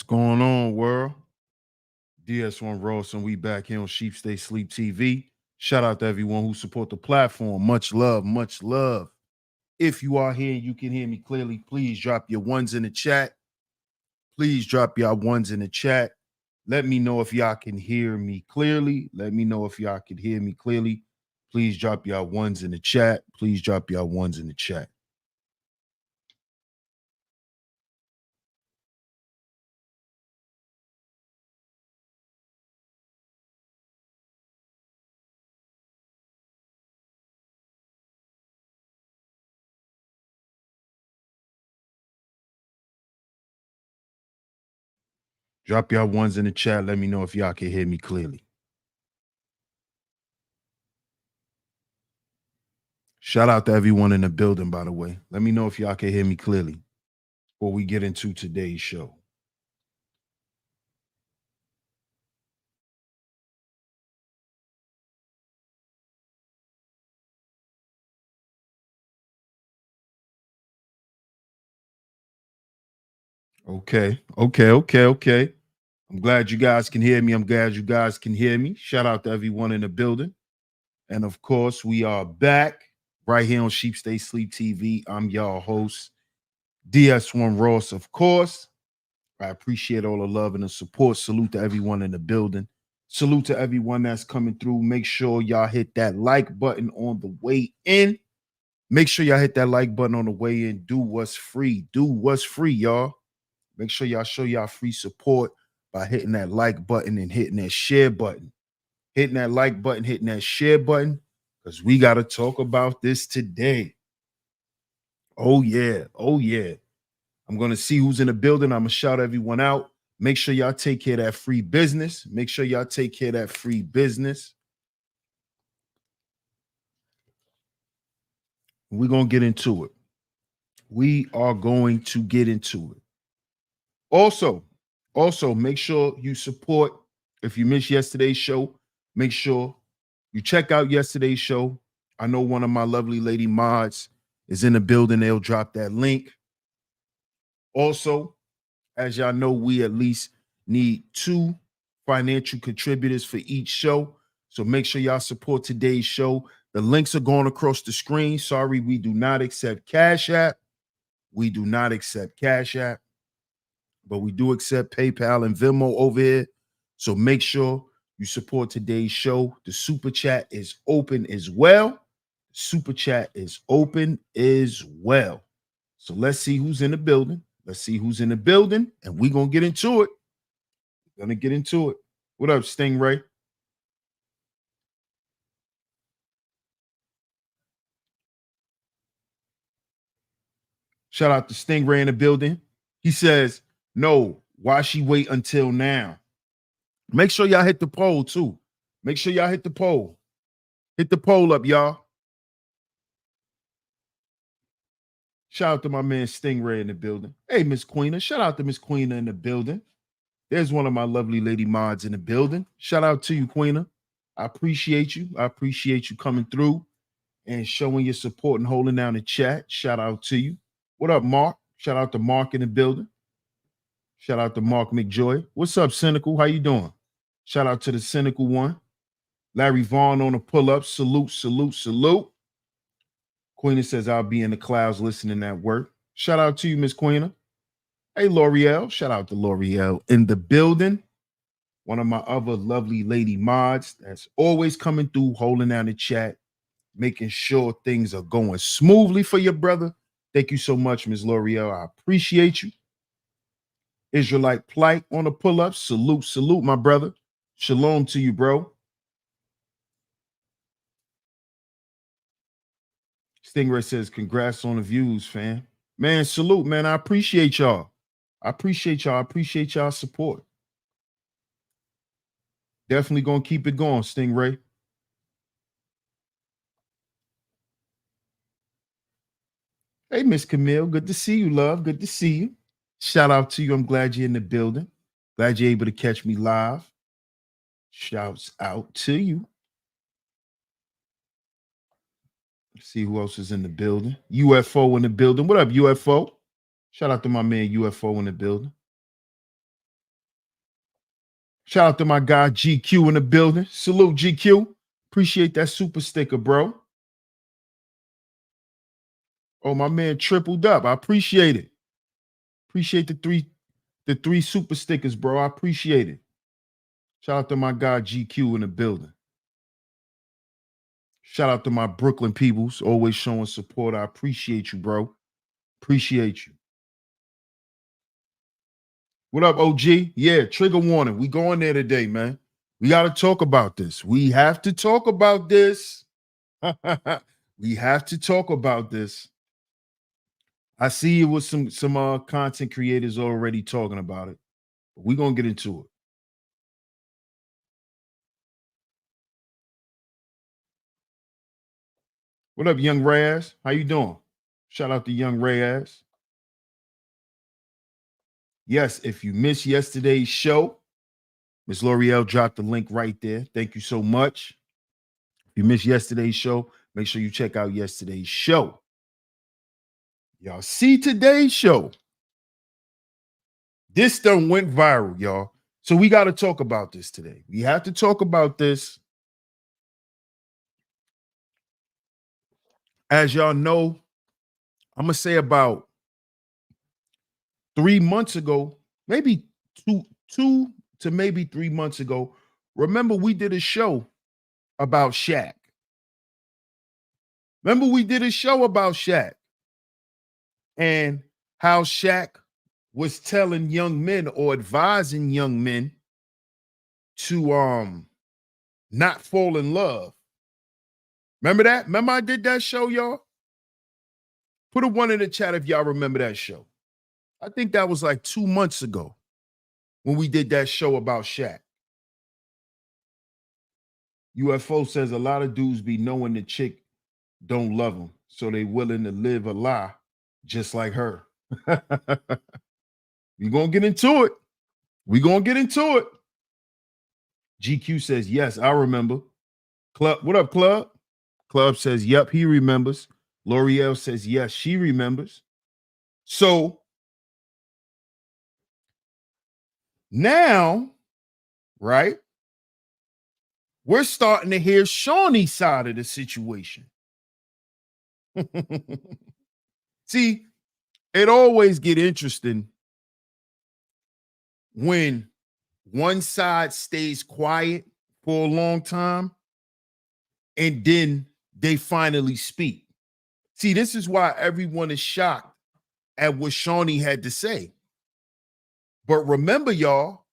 What's going on, world? DS1 Ross, and we back here on Sheep Stay Sleep TV. Shout out to everyone who support the platform. Much love, much love. If you are here and you can hear me clearly, please drop your ones in the chat. Please drop your ones in the chat. Let me know if y'all can hear me clearly. Let me know if y'all can hear me clearly. Please drop your ones in the chat. Please drop your ones in the chat. Drop your ones in the chat. Let me know if y'all can hear me clearly. Shout out to everyone in the building, by the way. Let me know if y'all can hear me clearly before we get into today's show. Okay. I'm glad you guys can hear me. I'm glad you guys can hear me. Shout out to everyone in the building. And of course, we are back right here on Sheep Stay Sleep TV. I'm y'all host, DS1 Ross, of course. I appreciate all the love and the support. Salute to everyone in the building. Salute to everyone that's coming through. Make sure y'all hit that like button on the way in. Make sure y'all hit that like button on the way in. Do what's free. Do what's free, y'all. Make sure y'all show y'all free support by hitting that like button and hitting that share button. Hitting that like button, hitting that share button, because we got to talk about this today. Oh, yeah. Oh, yeah. I'm going to see who's in the building. I'm going to shout everyone out. Make sure y'all take care of that free business. Make sure y'all take care of that free business. We're going to get into it. We are going to get into it. Also, make sure you support. If you missed yesterday's show, make sure you check out yesterday's show. I know one of my lovely lady mods is in the building. They'll drop that link. Also, as y'all know, we at least need 2 financial contributors for each show. So make sure y'all support today's show. The links are going across the screen. Sorry, we do not accept Cash App. We do not accept Cash App, but we do accept PayPal and Venmo over here. So make sure you support today's show. The super chat is open as well. Super chat is open as well. So let's see who's in the building. Let's see who's in the building, and we're going to get into it. We're going to get into it. What up, Stingray? Shout out to Stingray in the building. He says, no, why she wait until now? Make sure y'all hit the poll, too. Make sure y'all hit the poll. Hit the poll up, y'all. Shout out to my man Stingray in the building. Hey, Miss Queena. Shout out to Miss Queena in the building. There's one of my lovely lady mods in the building. Shout out to you, Queena. I appreciate you. I appreciate you coming through and showing your support and holding down the chat. Shout out to you. What up, Mark? Shout out to Mark in the building. Shout out to Mark McJoy. What's up, Cynical? How you doing? Shout out to the Cynical one. Larry Vaughn on the pull-up. Salute, salute, salute. Queena says, I'll be in the clouds listening at work. Shout out to you, Miss Queena. Hey, L'Oreal. Shout out to L'Oreal in the building. One of my other lovely lady mods that's always coming through, holding down the chat, making sure things are going smoothly for your brother. Thank you so much, Ms. L'Oreal. I appreciate you. Israelite Plight on the pull-up. Salute, salute, my brother. Shalom to you, bro. Stingray says, congrats on the views, fam. Man, salute, man. I appreciate y'all. I appreciate y'all. I appreciate y'all support. Definitely gonna keep it going, Stingray. Hey, Miss Camille. Good to see you, love. Good to see you. Shout out to you. I'm glad you're in the building. Glad you're able to catch me live. Shouts out to you. Let's see who else is in the building. UFO in the building. What up, UFO? Shout out to my man UFO in the building. Shout out to my guy GQ in the building. Salute GQ. Appreciate that super sticker, bro. Oh, my man tripled up. I appreciate it. Appreciate the three super stickers, bro. I appreciate it. Shout out to my guy GQ in the building. Shout out to my Brooklyn peoples, always showing support. I appreciate you, bro. Appreciate you. What up, OG? Yeah, trigger warning. We going there today, man. We got to talk about this. We have to talk about this. We have to talk about this. I see it with some content creators already talking about it. But we're gonna get into it. What up, young Raz? How you doing? Shout out to young Raz. Yes, if you missed yesterday's show, Miss L'Oreal dropped the link right there. Thank you so much. If you missed yesterday's show, make sure you check out yesterday's show. Y'all see today's show. This done went viral, y'all. So we got to talk about this today. We have to talk about this. As y'all know, I'm going to say about 3 months ago, maybe two to maybe 3 months ago, remember we did a show about Shaq. Remember we did a show about Shaq and how Shaq was telling young men or advising young men to not fall in love. Remember that? Remember I did that show, y'all? Put a one in the chat if y'all remember that show. I think that was like 2 months ago when we did that show about Shaq. UFO says a lot of dudes be knowing the chick don't love them, so they willing to live a lie just like her. We gonna get into it. We gonna get into it. GQ says, yes, I remember. Club, what up, Club? Club says, yep, he remembers. L'Oreal says, yes, she remembers. So now, right, we're starting to hear Shaunie's side of the situation. See, it always get interesting when one side stays quiet for a long time and then they finally speak. See, this is why everyone is shocked at what Shaunie had to say. But remember, y'all,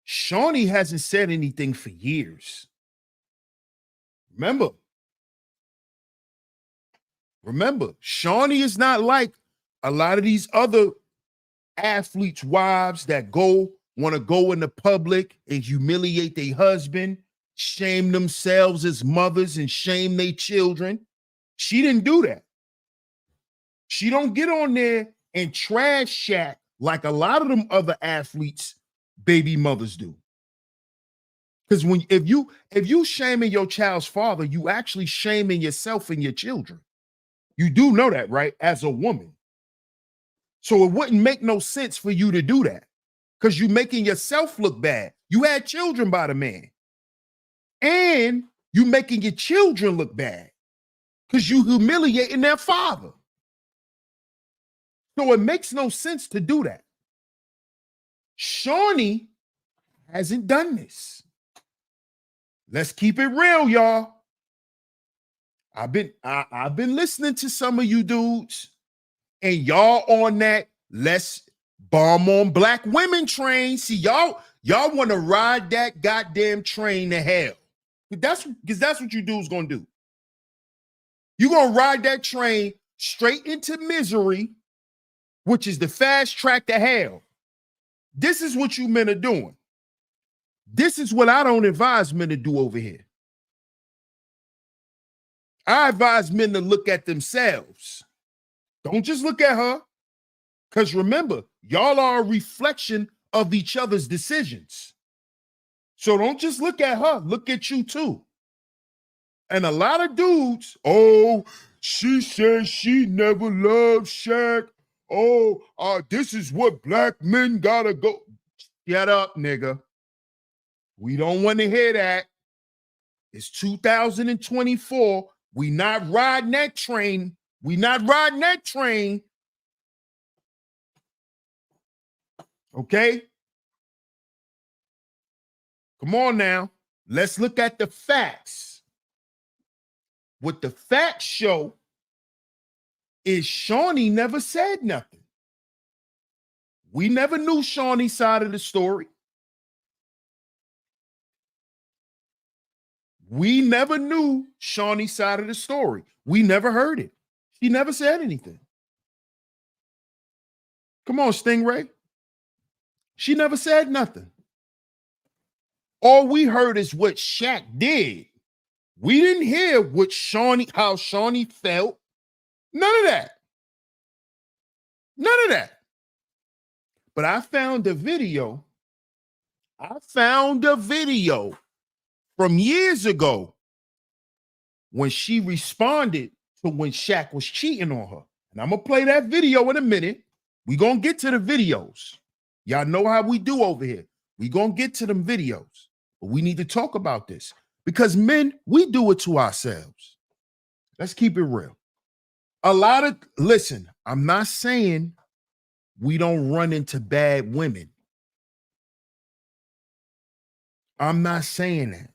Shaunie hasn't said anything for years. Remember, Shaunie is not like a lot of these other athletes' wives that want to go in the public and humiliate their husband, shame themselves as mothers and shame their children. She didn't do that. She don't get on there and trash Shaq like a lot of them other athletes' baby mothers do. Because if you shaming your child's father, you actually shaming yourself and your children. You do know that, right? As a woman. So it wouldn't make no sense for you to do that because you're making yourself look bad. You had children by the man. And you making your children look bad because you humiliating their father. So it makes no sense to do that. Shaunie hasn't done this. Let's keep it real, y'all. I've been listening to some of you dudes, and y'all on that let's bomb on black women train. See, y'all want to ride that goddamn train to hell. That's what you dudes gonna do. You're gonna ride that train straight into misery, which is the fast track to hell. This is what you men are doing. This is what I don't advise men to do over here. I advise men to look at themselves. Don't just look at her. Because remember, y'all are a reflection of each other's decisions. So don't just look at her. Look at you too. And a lot of dudes, oh, she says she never loved Shaq. Oh, this is what black men gotta go. Shut up, nigga. We don't want to hear that. It's 2024. We not riding that train. We not riding that train. Okay? Come on now. Let's look at the facts. What the facts show is Shaunie never said nothing. We never knew Shaunie's side of the story. We never knew Shaunie's side of the story. We never heard it. She never said anything. Come on, Stingray. She never said nothing. All we heard is what Shaq did. We didn't hear what how Shaunie felt. None of that. None of that. But I found a video. From years ago when she responded to when Shaq was cheating on her. And I'm going to play that video in a minute. We're going to get to the videos. Y'all know how we do over here. We're going to get to them videos. But we need to talk about this because men, we do it to ourselves. Let's keep it real. Listen, I'm not saying we don't run into bad women. I'm not saying that.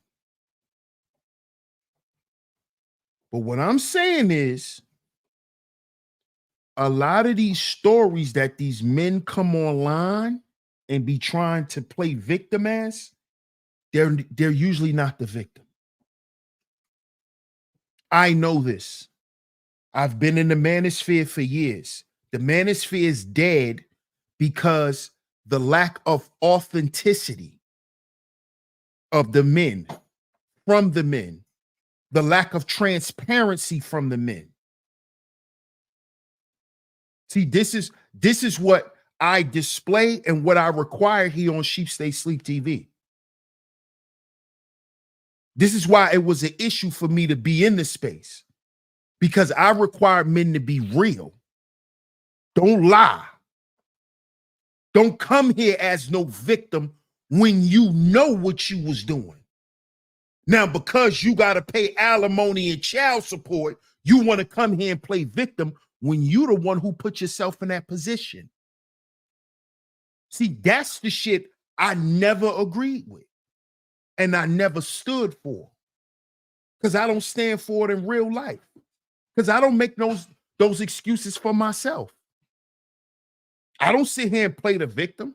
But what I'm saying is a lot of these stories that these men come online and be trying to play victim as, they're usually not the victim. I know this. I've been in the manosphere for years. The manosphere is dead because the lack of authenticity of the men, from the men, the lack of transparency from the men. See, this is what I display and what I require here on Sheep Stay Sleep TV. This is why it was an issue for me to be in this space, because I require men to be real. Don't lie. Don't come here as no victim when you know what you was doing. Now, because you got to pay alimony and child support, you want to come here and play victim when you're the one who put yourself in that position. See, that's the shit I never agreed with and I never stood for, because I don't stand for it in real life, because I don't make those excuses for myself. I don't sit here and play the victim.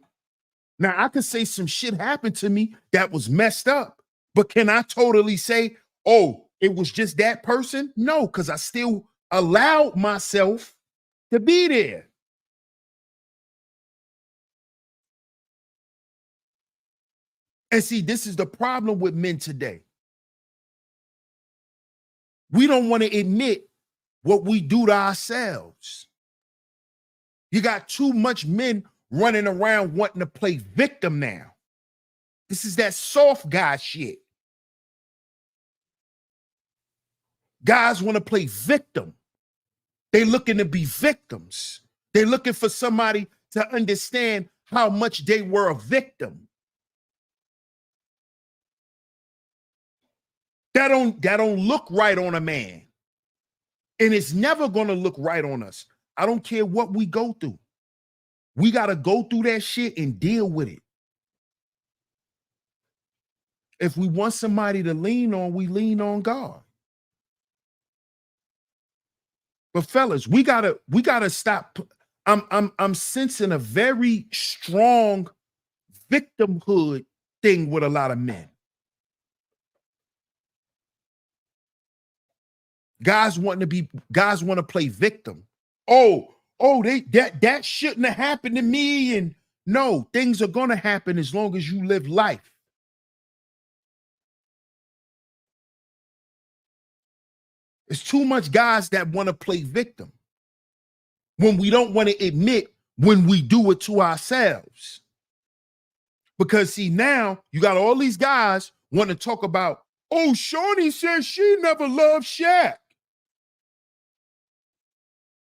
Now, I could say some shit happened to me that was messed up, but can I totally say, oh, it was just that person? No, because I still allowed myself to be there. And see, this is the problem with men today. We don't want to admit what we do to ourselves. You got too much men running around wanting to play victim now. This is that soft guy shit. Guys want to play victim. They're looking to be victims. They're looking for somebody to understand how much they were a victim. That don't look right on a man. And it's never going to look right on us. I don't care what we go through. We got to go through that shit and deal with it. If we want somebody to lean on, we lean on God. But fellas, we gotta stop. I'm sensing a very strong victimhood thing with a lot of men. Guys want to play victim. That shouldn't have happened to me. And no, things are gonna happen as long as you live life. It's too much guys that want to play victim when we don't want to admit when we do it to ourselves. Because see, now you got all these guys want to talk about, oh, Shaunie says she never loved Shaq.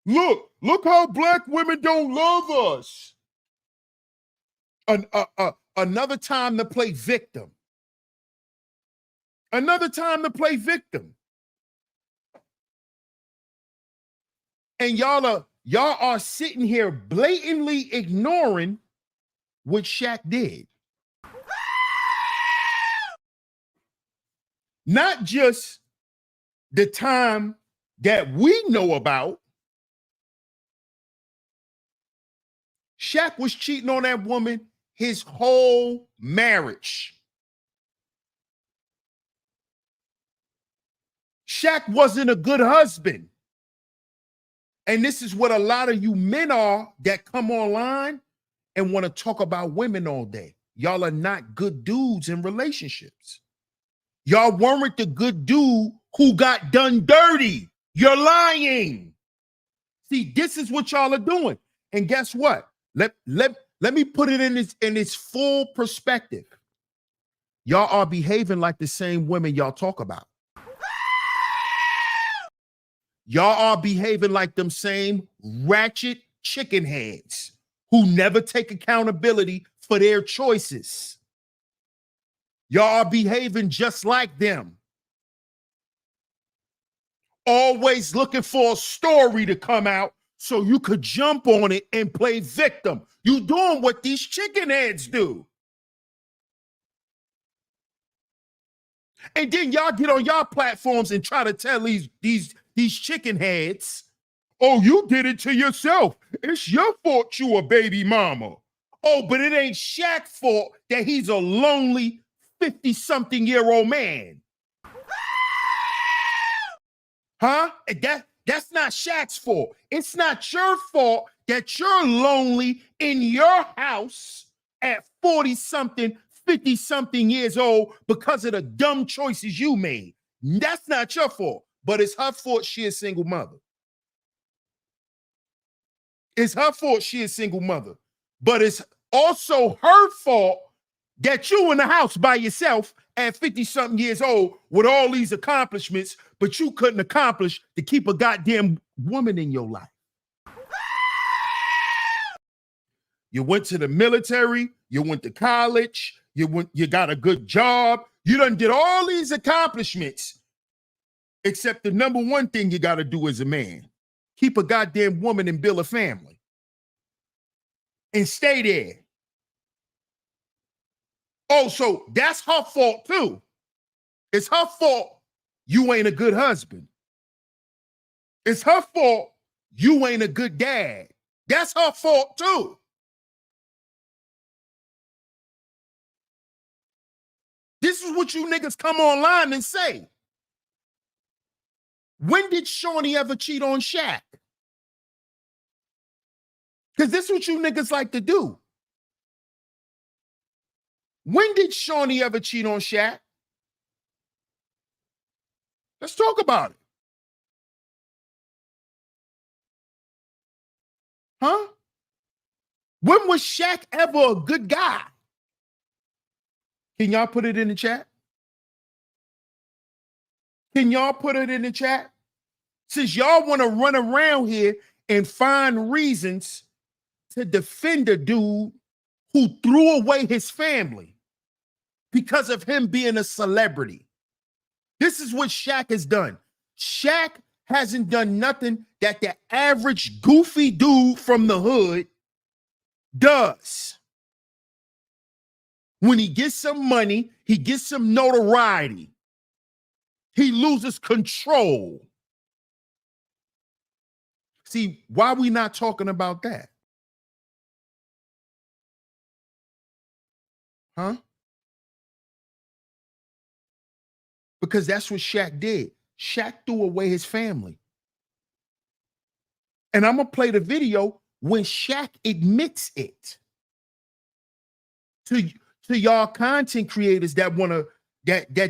Look how black women don't love us. Another time to play victim. Another time to play victim. And y'all are sitting here blatantly ignoring what Shaq did. Not just the time that we know about. Shaq was cheating on that woman his whole marriage. Shaq wasn't a good husband. And this is what a lot of you men are that come online and want to talk about women all day. Y'all are not good dudes in relationships. Y'all weren't the good dude who got done dirty. You're lying. See, this is what y'all are doing. And guess what? Let me put it in its full perspective. Y'all are behaving like the same women y'all talk about. Y'all are behaving like them same ratchet chicken heads who never take accountability for their choices. Y'all are behaving just like them. Always looking for a story to come out so you could jump on it and play victim. You doing what these chicken heads do. And then y'all get on y'all platforms and try to tell these chicken heads, oh, you did it to yourself. It's your fault you a baby mama. Oh, but it ain't Shaq's fault that he's a lonely 50-something-year-old man. Huh? That's not Shaq's fault. It's not your fault that you're lonely in your house at 40-something, 50-something years old because of the dumb choices you made. That's not your fault, but it's her fault she is a single mother. It's her fault she is a single mother, but it's also her fault that you in the house by yourself at 50-something years old with all these accomplishments, but you couldn't accomplish to keep a goddamn woman in your life. You went to the military, you went to college, you got a good job, you done did all these accomplishments, except the number one thing you got to do as a man, keep a goddamn woman and build a family. And stay there. Oh, so that's her fault too. It's her fault you ain't a good husband. It's her fault you ain't a good dad. That's her fault too. This is what you niggas come online and say. When did Shaunie ever cheat on Shaq? Because this is what you niggas like to do. When did Shaunie ever cheat on Shaq? Let's talk about it. Huh? When was Shaq ever a good guy? Can y'all put it in the chat? Can y'all put it in the chat? Since y'all want to run around here and find reasons to defend a dude who threw away his family because of him being a celebrity. This is what Shaq has done. Shaq hasn't done nothing that the average goofy dude from the hood does. When he gets some money, he gets some notoriety, he loses control. See, why are we not talking about that? Huh? Because that's what Shaq did. Shaq threw away his family. And I'm going to play the video when Shaq admits it. To y'all content creators that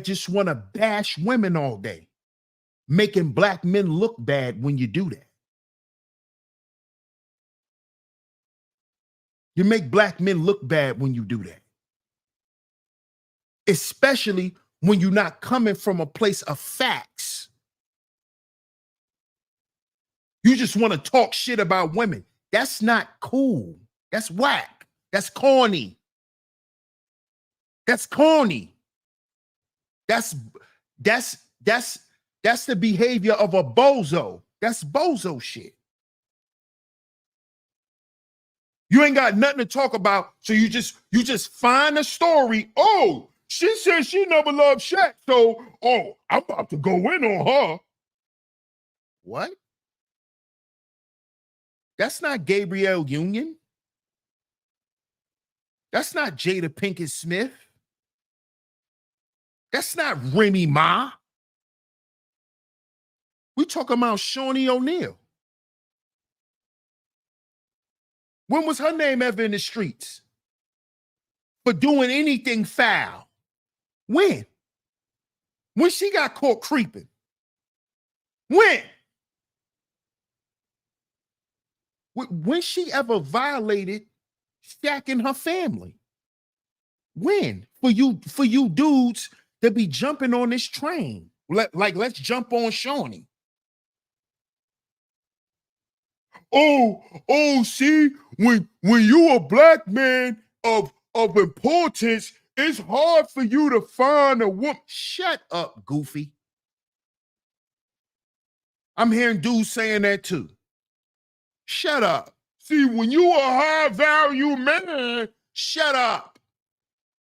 just want to bash women all day, making black men look bad when you do that. You make black men look bad when you do that. Especially when you're not coming from a place of facts. You just want to talk shit about women. That's not cool. That's whack. That's corny. That's corny. That's That's that's the behavior of a bozo. That's bozo shit. You ain't got nothing to talk about, so you just find a story. Oh, she said she never loved Shaq, so I'm about to go in on her. What? That's not Gabrielle Union. That's not Jada Pinkett Smith. That's not Remy Ma. We talking about Shaunie O'Neal. When was her name ever in the streets for doing anything foul? When? When she got caught creeping? When? When she ever violated Shaq and her family? When? For you dudes to be jumping on this train. Let's jump on Shaunie. See, when you a black man of importance, it's hard for you to find a woman. Shut up, goofy. I'm hearing dudes saying that too. Shut up. See, when you a high value man, shut up.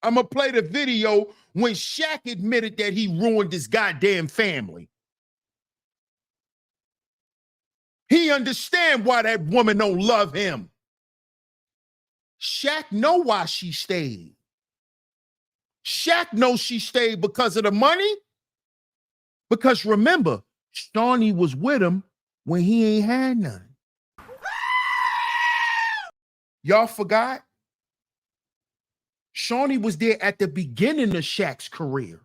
I'm gonna play the video when Shaq admitted that he ruined his goddamn family. He understand why that woman don't love him. Shaq know why she stayed. Shaq knows she stayed because of the money. Because remember, Shaunie was with him when he ain't had none. Y'all forgot? Shaunie was there at the beginning of Shaq's career.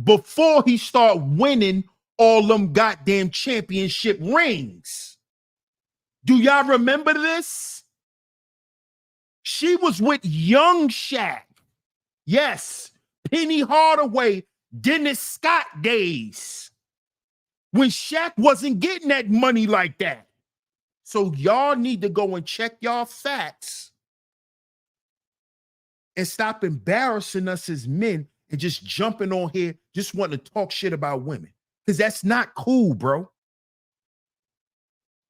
Before he started winning all them goddamn championship rings. Do y'all remember this? She was with young Shaq. Yes, Penny Hardaway, Dennis Scott days. When Shaq wasn't getting that money like that. So y'all need to go and check y'all facts and stop embarrassing us as men and just jumping on here, just wanting to talk shit about women. Because that's not cool, bro.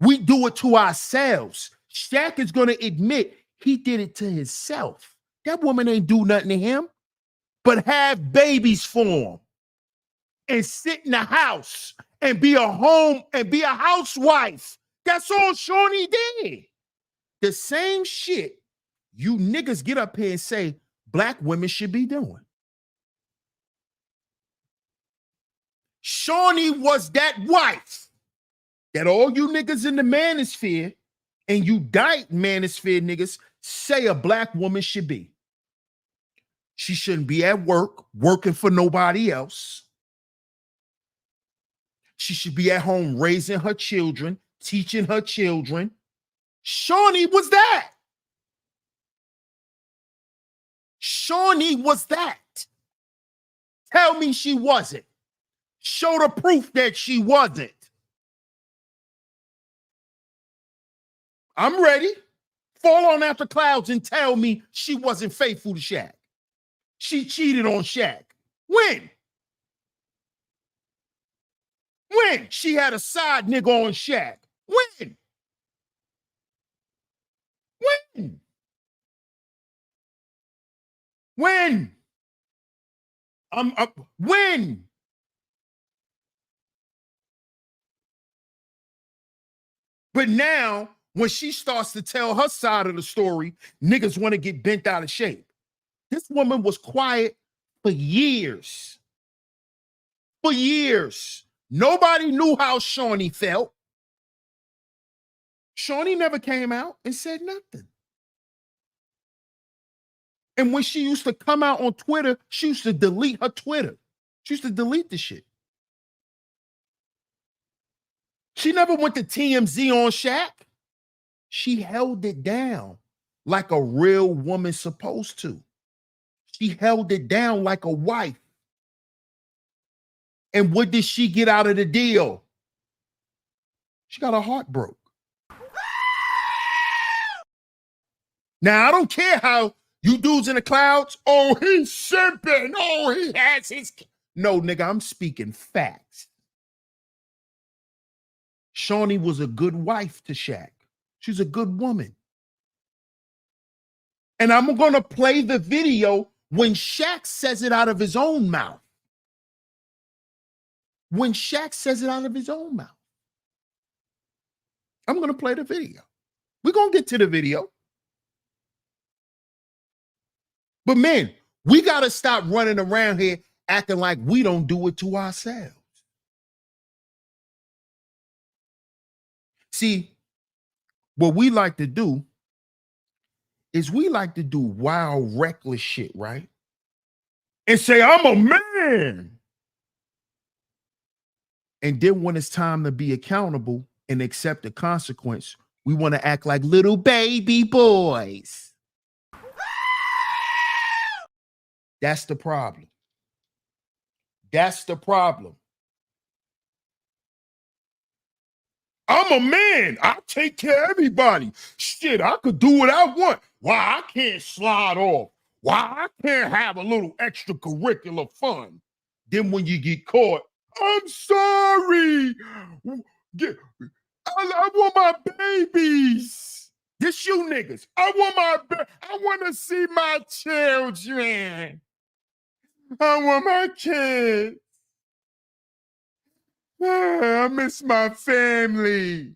We do it to ourselves. Shaq is going to admit he did it to himself. That woman ain't do nothing to him, but have babies for him and sit in the house and be a housewife. That's all Shaunie did. The same shit you niggas get up here and say black women should be doing. Shaunie was that wife that all you niggas in the manosphere and you diet manosphere niggas say a black woman should be. She shouldn't be at work, working for nobody else. She should be at home raising her children, teaching her children. Shaunie was that. Shaunie was that. Tell me she wasn't. Show the proof that she wasn't. I'm ready. Fall on out the clouds and tell me she wasn't faithful to Shaq. She cheated on Shaq. When? When? She had a side nigga on Shaq. When? When? When? When? But now, when she starts to tell her side of the story, niggas want to get bent out of shape. This woman was quiet for years. For years. Nobody knew how Shaunie felt. Shaunie never came out and said nothing. And when she used to come out on Twitter, she used to delete her Twitter. She used to delete the shit. She never went to TMZ on Shaq. She held it down like a real woman supposed to. She held it down like a wife. And what did she get out of the deal? She got her heart broke. Now, I don't care how you dudes in the clouds, oh, he's simping. Oh, he has his. No, nigga, I'm speaking facts. Shaunie was a good wife to Shaq. She's a good woman. And I'm going to play the video when Shaq says it out of his own mouth. When Shaq says it out of his own mouth. I'm going to play the video. We're going to get to the video. But man, we got to stop running around here acting like we don't do it to ourselves. See, what we like to do is we like to do wild, reckless shit, right? And say, I'm a man. And then when it's time to be accountable and accept the consequence, we want to act like little baby boys. That's the problem. That's the problem. I'm a man. I take care of everybody. Shit, I could do what I want. Why I can't slide off? Why I can't have a little extracurricular fun? Then when you get caught, I'm sorry. I want my babies. This you niggas. I want to see my children. I want my kids. I miss my family.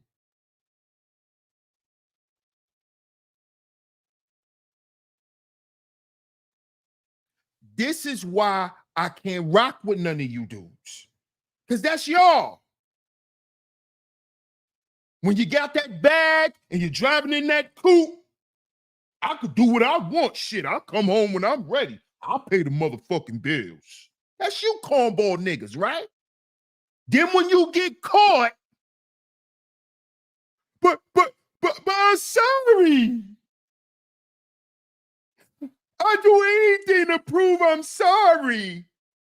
This is why I can't rock with none of you dudes. Because that's y'all. When you got that bag and you're driving in that coupe, I could do what I want. Shit, I'll come home when I'm ready. I'll pay the motherfucking bills. That's you cornball niggas, right? Then when you get caught, but I'm sorry. I do anything to prove I'm sorry.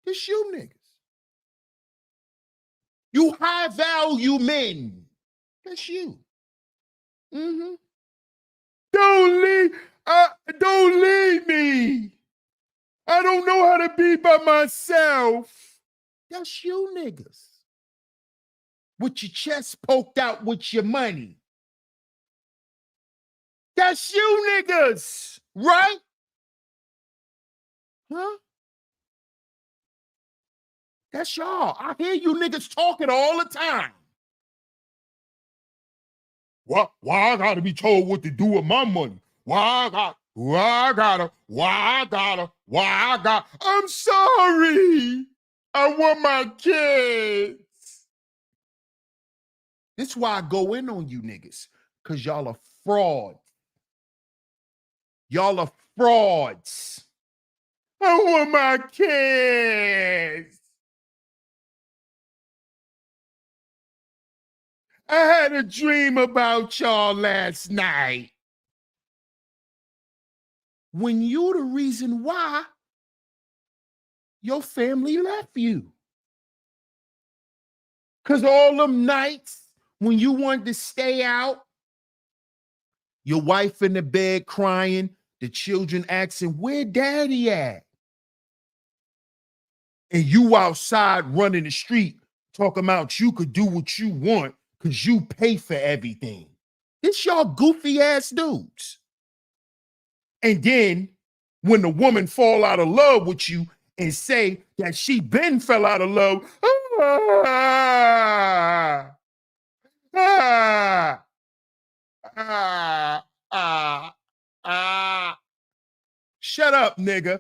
It's you niggas. You high value men. That's you. Mm-hmm. Don't leave me. I don't know how to be by myself. That's you niggas. With your chest poked out with your money. That's you niggas, right? Huh? That's y'all. I hear you niggas talking all the time. Why I gotta be told what to do with my money? Why I gotta? I'm sorry. I want my kids. This is why I go in on you niggas, because y'all are frauds. Y'all are frauds. I want my kids. I had a dream about y'all last night. When you the reason why your family left you. Because all them nights when you wanted to stay out, your wife in the bed crying, the children asking, where daddy at? And you outside running the street talking about you could do what you want because you pay for everything. This y'all goofy ass dudes. And then when the woman fall out of love with you and say that she been fell out of love, shut up, nigga.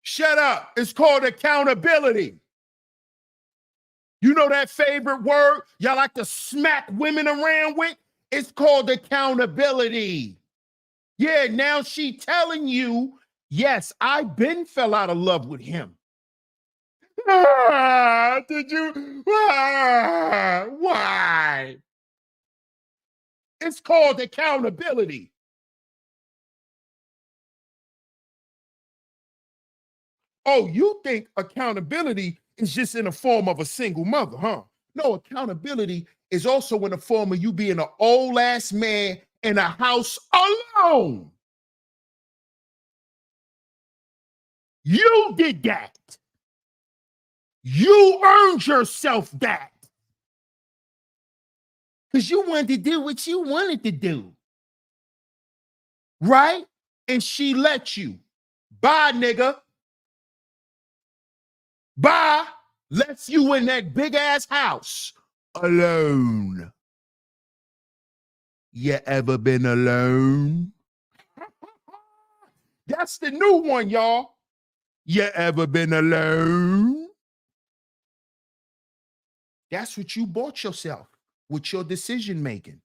Shut up. It's called accountability. You know that favorite word y'all like to smack women around with? It's called accountability. Yeah, now she telling you, yes, I been fell out of love with him. Did you? Why? It's called accountability. Oh, you think accountability is just in the form of a single mother, huh? No, accountability is also in the form of you being an old ass man in a house alone. You did that. You earned yourself that. Because you wanted to do what you wanted to do. Right? And she let you. Bye, nigga. Bye. Left you in that big ass house alone. You ever been alone? That's the new one, y'all. You ever been alone? That's what you bought yourself with your decision making.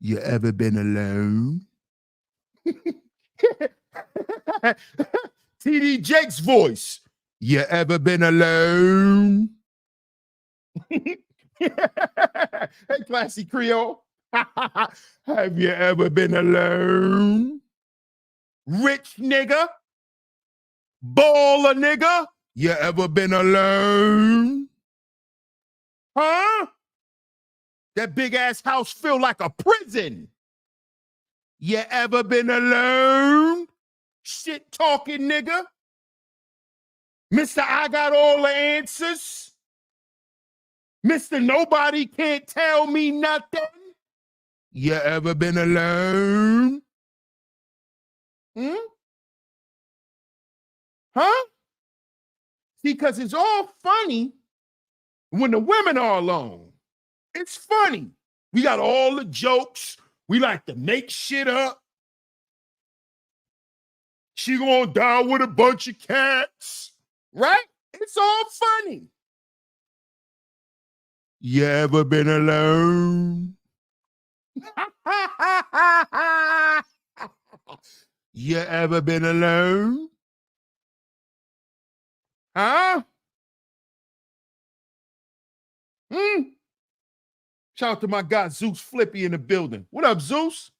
You ever been alone? TD Jake's voice. You ever been alone? Hey, Classy Creole. Have you ever been alone? Rich nigga? Baller nigga? You ever been alone? Huh? That big ass house feel like a prison. You ever been alone? Shit talking nigga? Mr. I got all the answers? Mr. Nobody can't tell me nothing? You ever been alone? Huh? See, because it's all funny when the women are alone. It's funny. We got all the jokes. We like to make shit up. She gonna die with a bunch of cats. Right? It's all funny. You ever been alone? You ever been alone? Huh? Shout out to my guy Zeus Flippy in the building. What up, Zeus?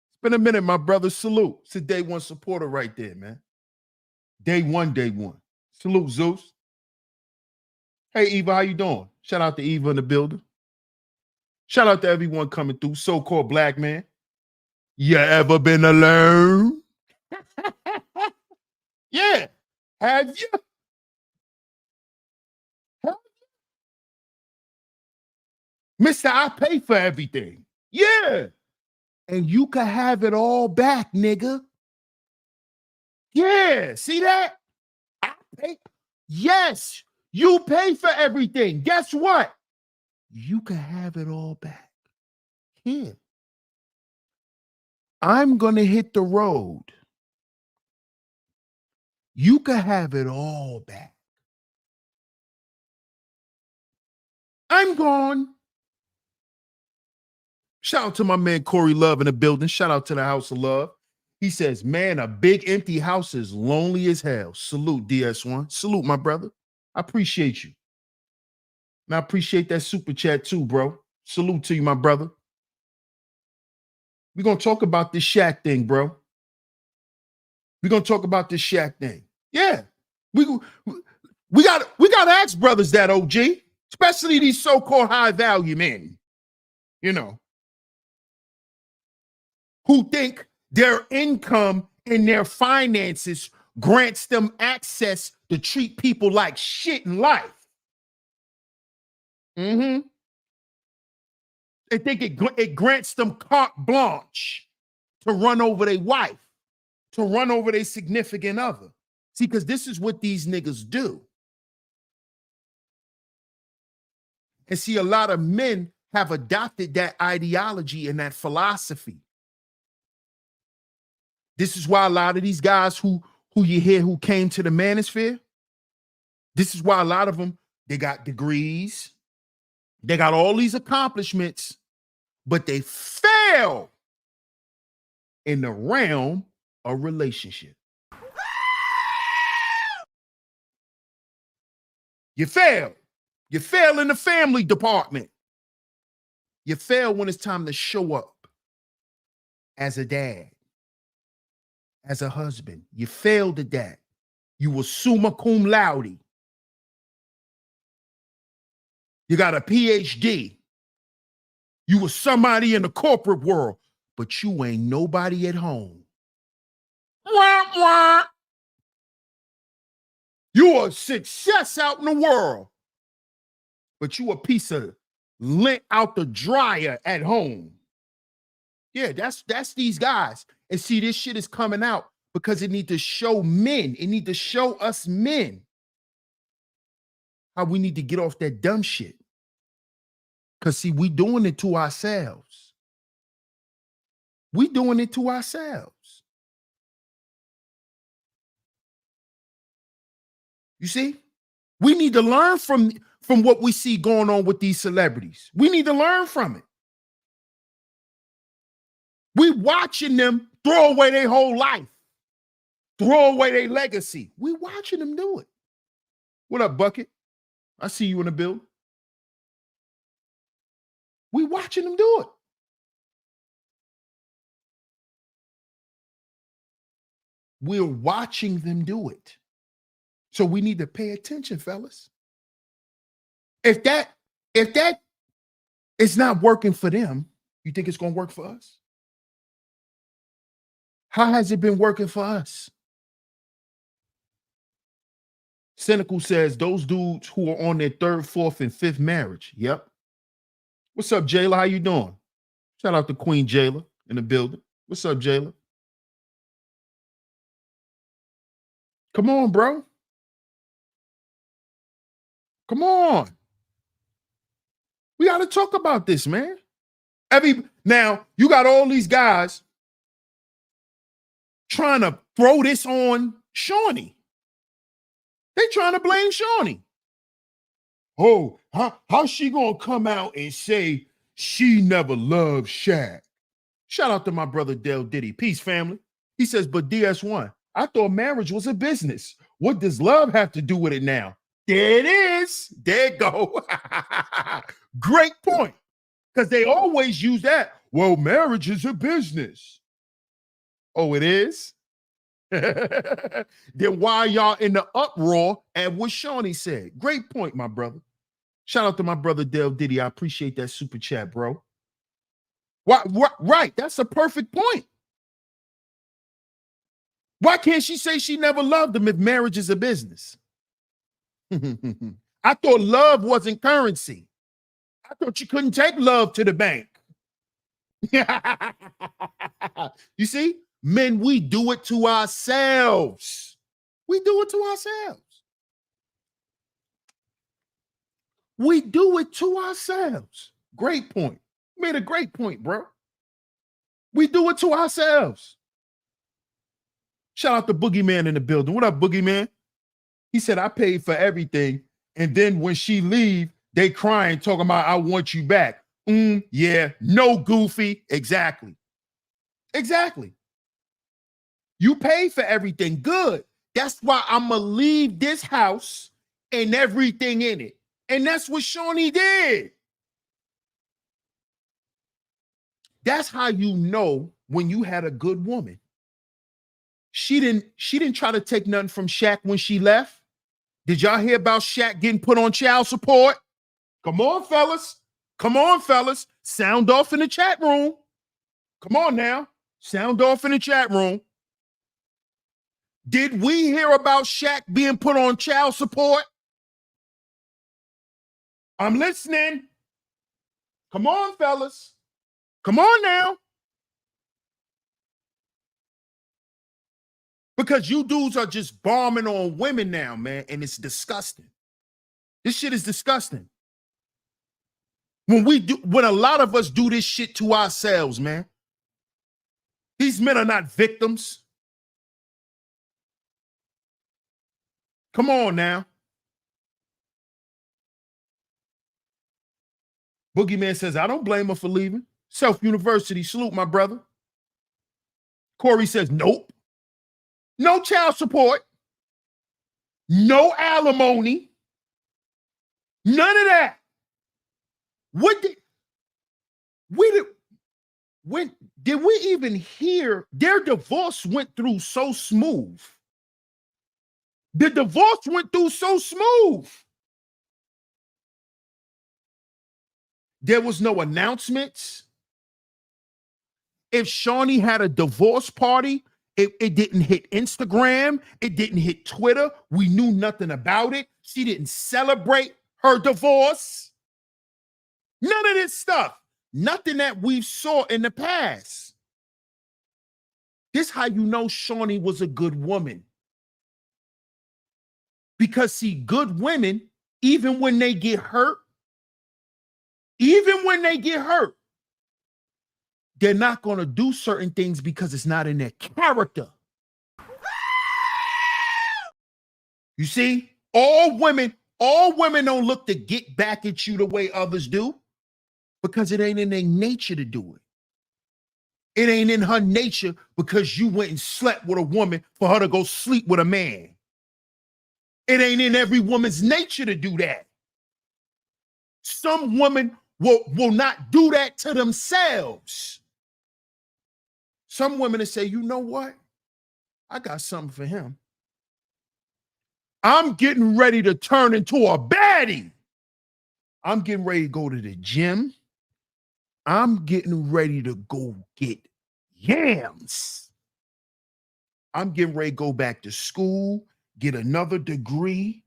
It's been a minute, my brother. Salute. It's a day one supporter right there, man. Day one. Salute, Zeus. Hey, Eva, how you doing? Shout out to Eva in the building. Shout out to everyone coming through. So-called black man. You ever been alone? Yeah. Have you? Mister, I pay for everything. Yeah. And you can have it all back, nigga. Yeah. See that? I pay. Yes. You pay for everything. Guess what? You can have it all back. Here. I'm going to hit the road. You can have it all back. I'm gone. Shout out to my man Corey Love in the building. Shout out to the House of Love. He says, man, a big empty house is lonely as hell. Salute, DS1. Salute, my brother. I appreciate you. And I appreciate that super chat too, bro. Salute to you, my brother. We're going to talk about this Shaq thing, bro. We're going to talk about this Shaq thing. Yeah. We got to ask brothers that, OG. Especially these so-called high-value men. You know. Who think their income and their finances grants them access to treat people like shit in life. They think it grants them carte blanche to run over their wife, to run over their significant other. See, because this is what these niggas do. And see, a lot of men have adopted that ideology and that philosophy. This is why a lot of these guys who you hear who came to the manosphere, this is why a lot of them, they got degrees, they got all these accomplishments, but they fail in the realm of relationship. You fail. You fail in the family department. You fail when it's time to show up as a dad, as a husband. You failed at that. You were summa cum laude. You got a PhD. You were somebody in the corporate world, but you ain't nobody at home. Wah, wah. You a success out in the world, but you a piece of lint out the dryer at home. Yeah, that's these guys. And see, this shit is coming out because it need to show men. It need to show us men how we need to get off that dumb shit. Because see, we doing it to ourselves. We doing it to ourselves. You see? We need to learn from what we see going on with these celebrities. We need to learn from it. We watching them throw away their whole life, throw away their legacy. We watching them do it. What up, Bucket? I see you in the building. We watching them do it. We're watching them do it. So we need to pay attention, fellas. If that is not working for them, you think it's going to work for us? How has it been working for us? Cynical says those dudes who are on their third, fourth, and fifth marriage. Yep. What's up, Jayla? How you doing? Shout out to Queen Jayla in the building. What's up, Jayla? Come on, bro. Come on. We got to talk about this, man. Now, you got all these guys trying to throw this on Shaunie. They trying to blame Shaunie. Oh, how's she going to come out and say she never loved Shaq? Shout out to my brother Del Diddy. Peace, family. He says, but DS1, I thought marriage was a business. What does love have to do with it now? There it is. There it go. Great point. Because they always use that. Well, marriage is a business. Oh, it is? Then why y'all in the uproar at what Shaunie said? Great point, my brother. Shout out to my brother Del Diddy. I appreciate that super chat, bro. Right. That's a perfect point. Why can't she say she never loved him if marriage is a business? I thought love wasn't currency. I thought you couldn't take love to the bank. You see? Men, we do it to ourselves. We do it to ourselves. We do it to ourselves. Great point. You made a great point, bro. We do it to ourselves. Shout out to Boogeyman in the building. What up, Boogeyman? He said, I paid for everything. And then when she leave, they crying, talking about, I want you back. Yeah, no, Goofy. Exactly. Exactly. You pay for everything. Good. That's why I'm going to leave this house and everything in it. And that's what Shaunie did. That's how you know when you had a good woman. She didn't try to take nothing from Shaq when she left. Did y'all hear about Shaq getting put on child support? Come on, fellas. Come on, fellas. Sound off in the chat room. Come on now. Sound off in the chat room. Did we hear about Shaq being put on child support? I'm listening. Come on, fellas. Come on now. Because you dudes are just bombing on women now, man, and it's disgusting. This shit is disgusting. When a lot of us do this shit to ourselves, man. These men are not victims. Come on now. Boogeyman says, I don't blame her for leaving. Self-University, salute, my brother. Corey says, nope. No child support. No alimony. None of that. When did we even hear their divorce went through so smooth? The divorce went through so smooth. There was no announcements. If Shaunie had a divorce party It didn't hit Instagram. It didn't hit Twitter. We knew nothing about it. She didn't celebrate her divorce. None of this stuff. Nothing that we saw in the past. This how you know Shaunie was a good woman. Because see, good women, even when they get hurt, they're not going to do certain things because it's not in their character. You see, all women don't look to get back at you the way others do because it ain't in their nature to do it. It ain't in her nature because you went and slept with a woman for her to go sleep with a man. It ain't in every woman's nature to do that. Some women will not do that to themselves. Some women will say, you know what? I got something for him. I'm getting ready to turn into a baddie. I'm getting ready to go to the gym. I'm getting ready to go get yams. I'm getting ready to go back to school, get another degree,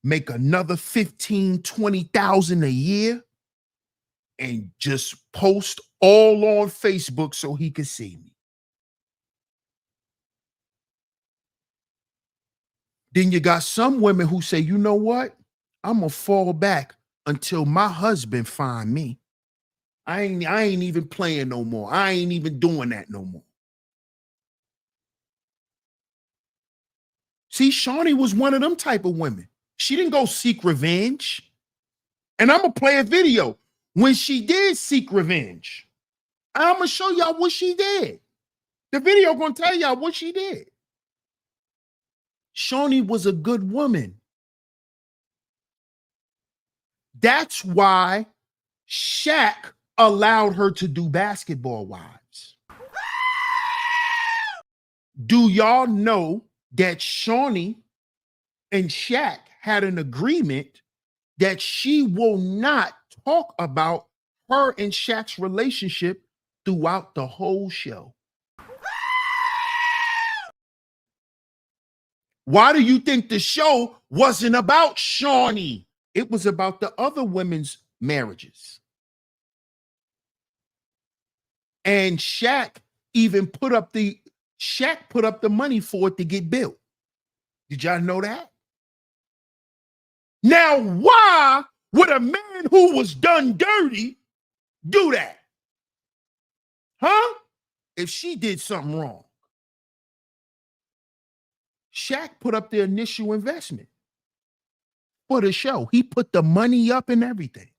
make another 15, 20,000 a year, and just post all on Facebook so he can see me. Then you got some women who say, you know what? I'm gonna fall back until my husband find me. I ain't even playing no more. I ain't even doing that no more. See, Shaunie was one of them type of women. She didn't go seek revenge. And I'm gonna play a video when she did seek revenge. I'm gonna show y'all what she did. The video gonna tell y'all what she did. Shaunie was a good woman. That's why Shaq allowed her to do Basketball Wives. Do y'all know that Shaunie and Shaq had an agreement that she will not talk about her and Shaq's relationship throughout the whole show? Why do you think the show wasn't about Shaunie? It was about the other women's marriages. And Shaq put up the money for it to get built. Did y'all know that? Now, why would a man who was done dirty do that? Huh? If she did something wrong. Shaq put up the initial investment for the show. He put the money up and everything.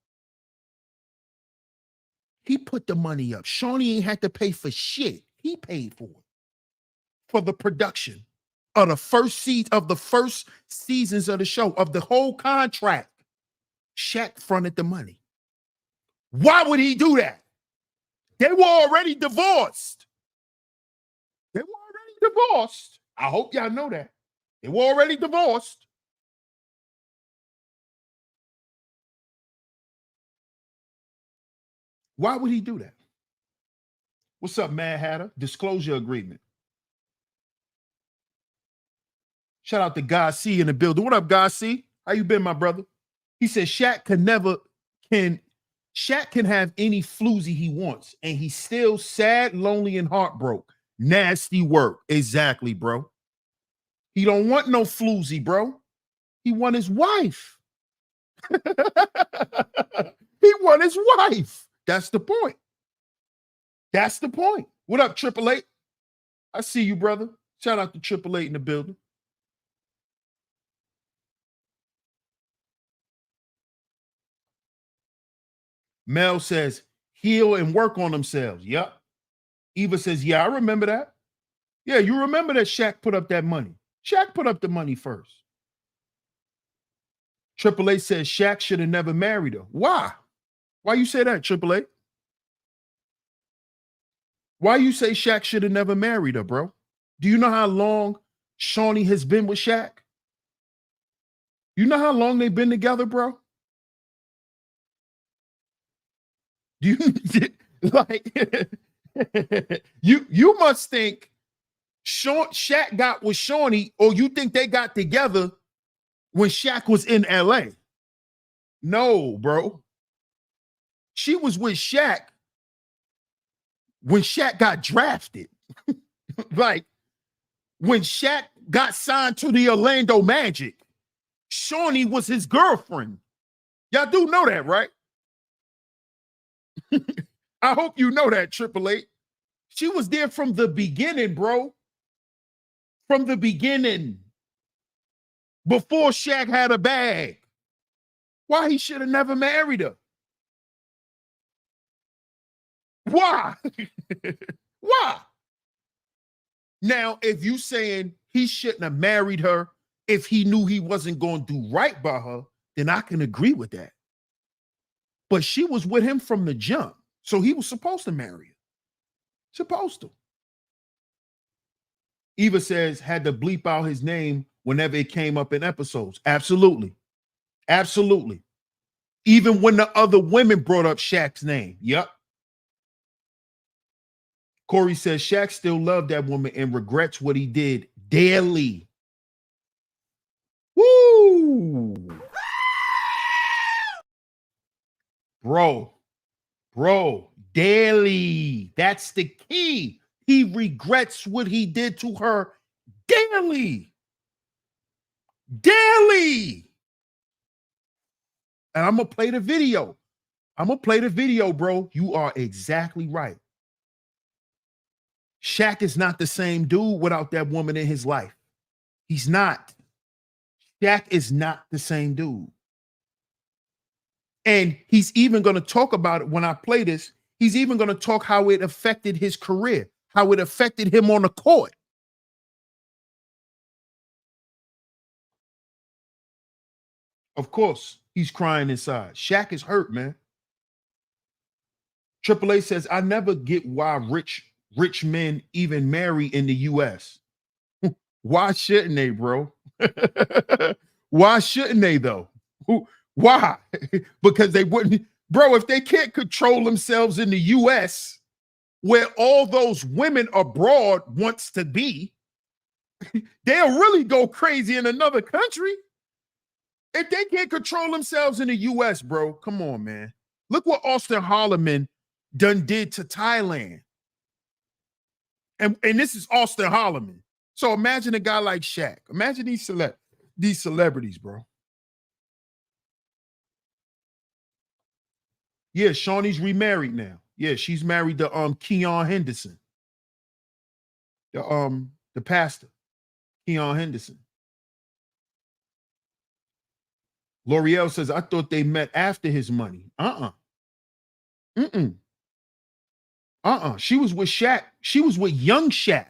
He put the money up. Shaunie ain't had to pay for shit. He paid for it. For the production of the first seasons of the show, of the whole contract. Shaq fronted the money. Why would he do that? They were already divorced. I hope y'all know that. They were already divorced. Why would he do that? What's up, Mad Hatter? Disclosure agreement. Shout out to God C in the building. What up, God C? How you been, my brother? He said Shaq can have any floozy he wants, and he's still sad, lonely, and heartbroken. Nasty work. Exactly, bro. He don't want no floozy, bro. He want his wife. He want his wife. That's the point. That's the point. What up, Triple Eight? I see you, brother. Shout out to Triple Eight in the building. Mel says, heal and work on themselves. Yep. Eva says, yeah, I remember that. Yeah, you remember that Shaq put up that money. Shaq put up the money first. Triple Eight says Shaq should have never married her. Why? Why you say that, Triple Eight? Why you say Shaq should have never married her, bro? Do you know how long Shaunie has been with Shaq? You know how long they've been together, bro? Do you like you must think Shaq got with Shaunie, or you think they got together when Shaq was in LA? No, bro. She was with Shaq when Shaq got drafted. Like, when Shaq got signed to the Orlando Magic, Shaunie was his girlfriend. Y'all do know that, right? I hope you know that, Triple H. She was there from the beginning, bro. From the beginning. Before Shaq had a bag. Why he should have never married her? Why? Why? Now, if you saying he shouldn't have married her if he knew he wasn't going to do right by her, then I can agree with that. But she was with him from the jump, so he was supposed to marry her. Supposed to. Eva says, had to bleep out his name whenever it came up in episodes. Absolutely. Absolutely. Even when the other women brought up Shaq's name. Yep. Corey says, Shaq still loved that woman and regrets what he did daily. Woo! Bro, daily. That's the key. He regrets what he did to her daily. Daily. And I'm going to play the video. Bro. You are exactly right. Shaq is not the same dude without that woman in his life. He's not. Shaq is not the same dude. And he's even going to talk about it when I play this. He's even going to talk how it affected his career, how it affected him on the court. Of course, he's crying inside. Shaq is hurt, man. Triple A says, I never get why rich men even marry in the US. Why shouldn't they, bro? Why shouldn't they, though? Why? Because they wouldn't. Bro, if they can't control themselves in the US, where all those women abroad wants to be, they'll really go crazy in another country. If they can't control themselves in the US, bro, come on, man. Look what Austin Holloman done did to Thailand. And this is Austin Holloman. So imagine a guy like Shaq. Imagine these celebrities, bro. Yeah, Shaunie's remarried now. Yeah, she's married to Keon Henderson. The pastor, Keon Henderson. L'Oreal says, I thought they met after his money. She was with Shaq. She was with young Shaq.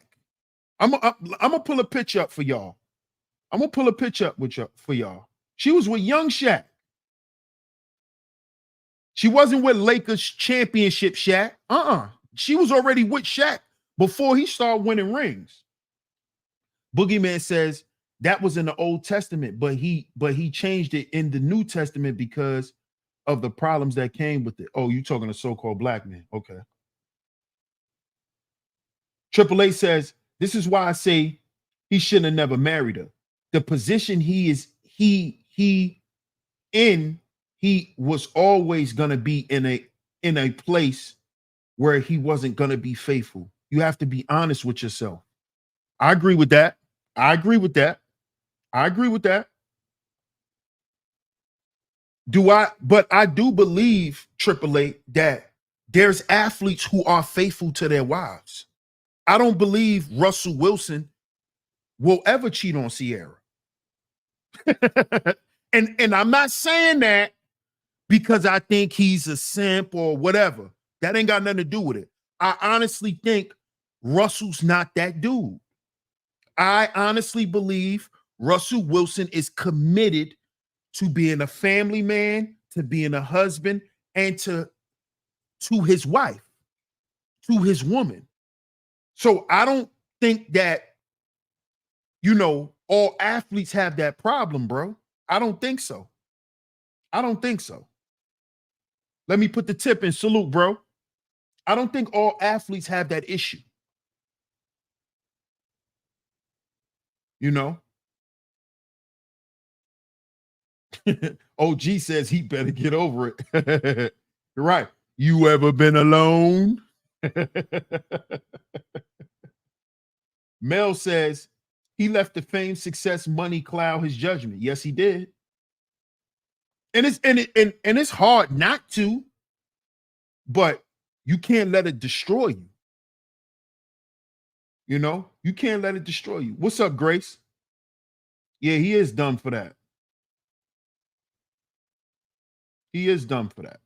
I'm gonna pull a picture up for y'all. For y'all. She was with young Shaq. She wasn't with Lakers championship Shaq. She was already with Shaq before he started winning rings. Boogeyman says that was in the Old Testament, but he changed it in the New Testament because of the problems that came with it. Oh, you talking to so-called black men. Okay. Triple A says, this is why I say he shouldn't have never married her. The position he was always gonna be in a place where he wasn't gonna be faithful. You have to be honest with yourself. I agree with that. But I do believe, Triple A, that there's athletes who are faithful to their wives. I don't believe Russell Wilson will ever cheat on Sierra. and I'm not saying that because I think he's a simp or whatever. That ain't got nothing to do with it. I honestly think Russell's not that dude. I honestly believe Russell Wilson is committed to being a family man, to being a husband, and to his wife, to his woman. So I don't think that, all athletes have that problem, bro. I don't think so. Let me put the tip in. Salute, bro. I don't think all athletes have that issue. you know. OG says he better get over it. Right. You ever been alone? Mel says he left the fame, success, money cloud his judgment. Yes, he did. And it's hard not to, but you can't let it destroy you. You know, you can't let it destroy you. What's up, Grace? Yeah, he is done for that. He is done for that.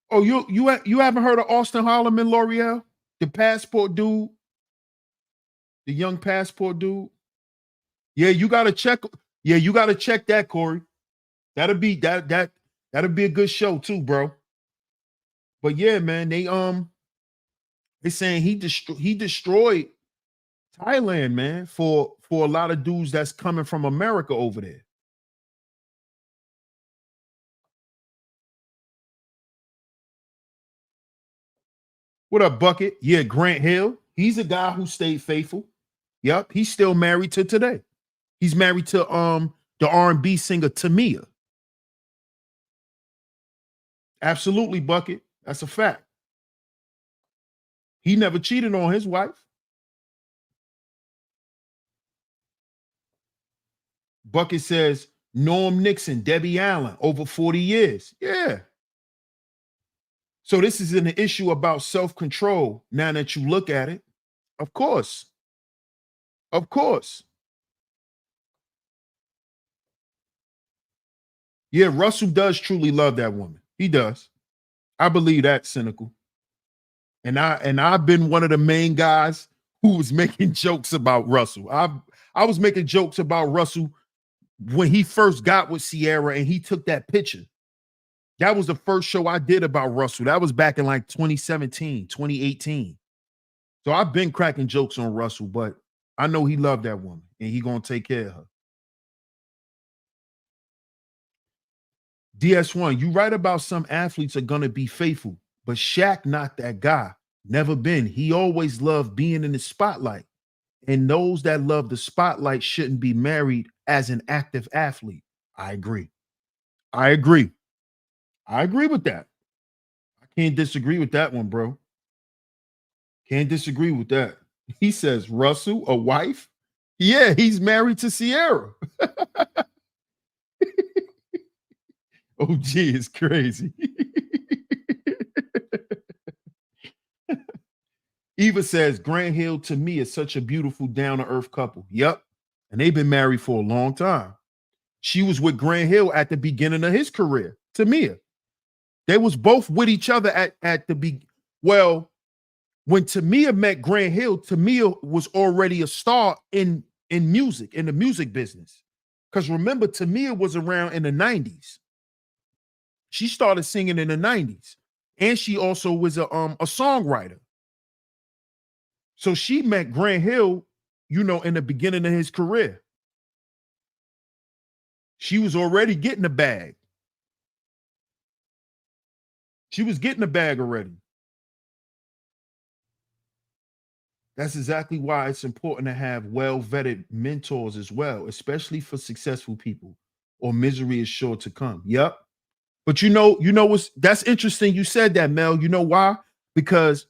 Oh, you haven't heard of Austin Holloman, L'Oreal? The passport dude, the young passport dude. Yeah, you gotta check. Yeah, you gotta check that, Corey. That'll be that'll be a good show too, bro. But yeah, man, they saying he destroyed Thailand, man, for a lot of dudes that's coming from America over there. What up, Bucket? Yeah, Grant Hill. He's a guy who stayed faithful. Yep, he's still married to today. He's married to the R&B singer Tamia. Absolutely, Bucket. That's a fact. He never cheated on his wife. Bucket says Norm Nixon, Debbie Allen, over 40 years. Yeah. So this is an issue about self-control now that you look at it. Of course. Of course. Yeah, Russell does truly love that woman. He does. I believe that, Cynical. And I've been one of the main guys who was making jokes about Russell. I was making jokes about Russell when he first got with Sierra and he took that picture. That was the first show I did about Russell. That was back in like 2017, 2018. So I've been cracking jokes on Russell, but I know he loved that woman and he gonna take care of her. DS1, you right about some athletes are gonna be faithful, but Shaq not that guy. Never been. He always loved being in the spotlight. And those that love the spotlight shouldn't be married as an active athlete. I agree. I agree. I agree with that. I can't disagree with that one, bro. Can't disagree with that. He says, Russell, a wife? Yeah, he's married to Sierra. OG is crazy. Eva says, Grant Hill to me is such a beautiful, down to earth couple. Yep. And they've been married for a long time. She was with Grant Hill at the beginning of his career, Tamia. They was both with each other at the beginning. Well, when Tamia met Grant Hill, Tamia was already a star in music, in the music business. Because remember, Tamia was around in the 90s. She started singing in the 90s. And she also was a songwriter. So she met Grant Hill, you know, in the beginning of his career. She was already getting the bag. She was getting the bag already. That's exactly why it's important to have well-vetted mentors as well, especially for successful people, or misery is sure to come. Yep. But you know what's that's interesting. You said that, Mel. You know why? Because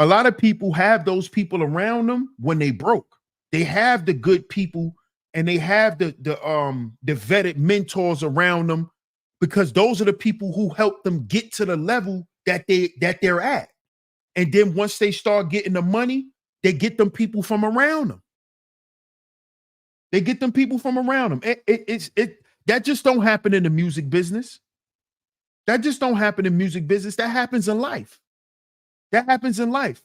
a lot of people have those people around them when they broke. They have the good people and they have the vetted mentors around them because those are the people who help them get to the level that they're at. And then once they start getting the money, they get them people from around them. They get them people from around them. That just don't happen in the music business. That just don't happen in music business. That happens in life. That happens in life.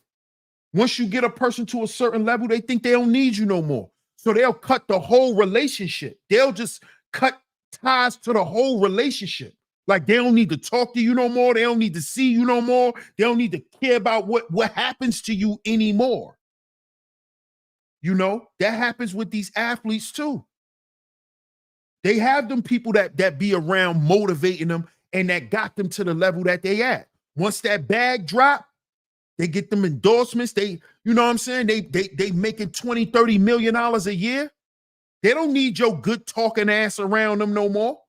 Once you get a person to a certain level, they think they don't need you no more. So they'll cut the whole relationship. They'll just cut ties to the whole relationship. Like they don't need to talk to you no more. They don't need to see you no more. They don't need to care about what happens to you anymore. You know, that happens with these athletes too. They have them people that be around motivating them and that got them to the level that they at. Once that bag drop, They get them endorsements. They, you know what I'm saying? They making 20, 30 million dollars a year. They don't need your good talking ass around them no more.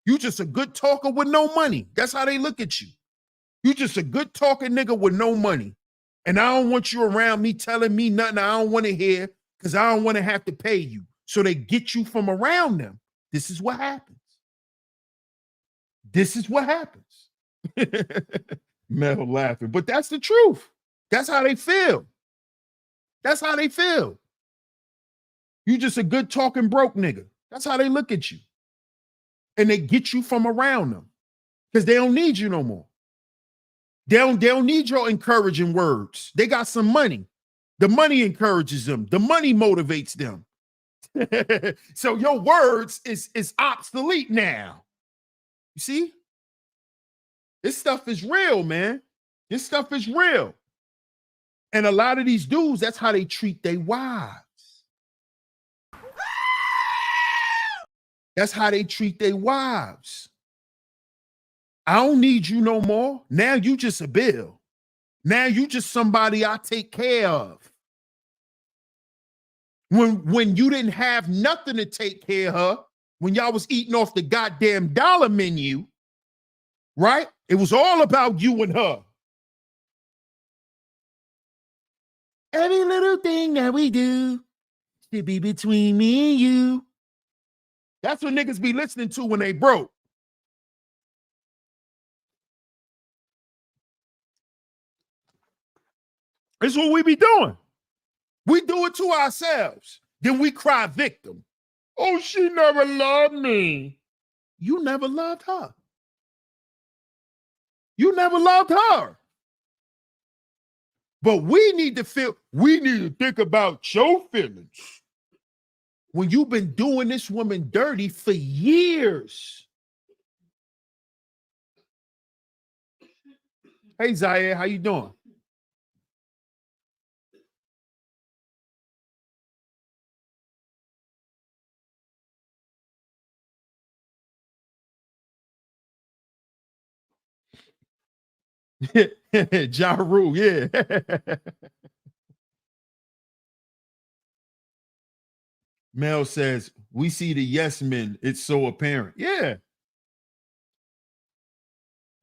You just a good talker with no money. That's how they look at you. You just a good talking nigga with no money. And I don't want you around me telling me nothing I don't want to hear because I don't want to have to pay you. So they get you from around them. This is what happens. This is what happens. Mel laughing, but that's the truth. That's how they feel. That's how they feel. You just a good talking broke nigga. That's how they look at you. And they get you from around them because they don't need you no more. They don't need your encouraging words. They got some money. The money encourages them. The money motivates them. So your words is obsolete now. You see? This stuff is real, man. This stuff is real. And a lot of these dudes, that's how they treat their wives. That's how they treat their wives. I don't need you no more. Now you just a bill. Now you just somebody I take care of. When you didn't have nothing to take care of, when y'all was eating off the goddamn dollar menu, right? It was all about you and her. Every little thing that we do should be between me and you. That's what niggas be listening to when they broke. That's what we be doing. We do it to ourselves. Then we cry victim. Oh, she never loved me. You never loved her. You never loved her. But we need to think about your feelings. When you've been doing this woman dirty for years. Hey, Zaire, how you doing? Ja Rule, yeah. Mel says, we see the yes men. It's so apparent. Yeah.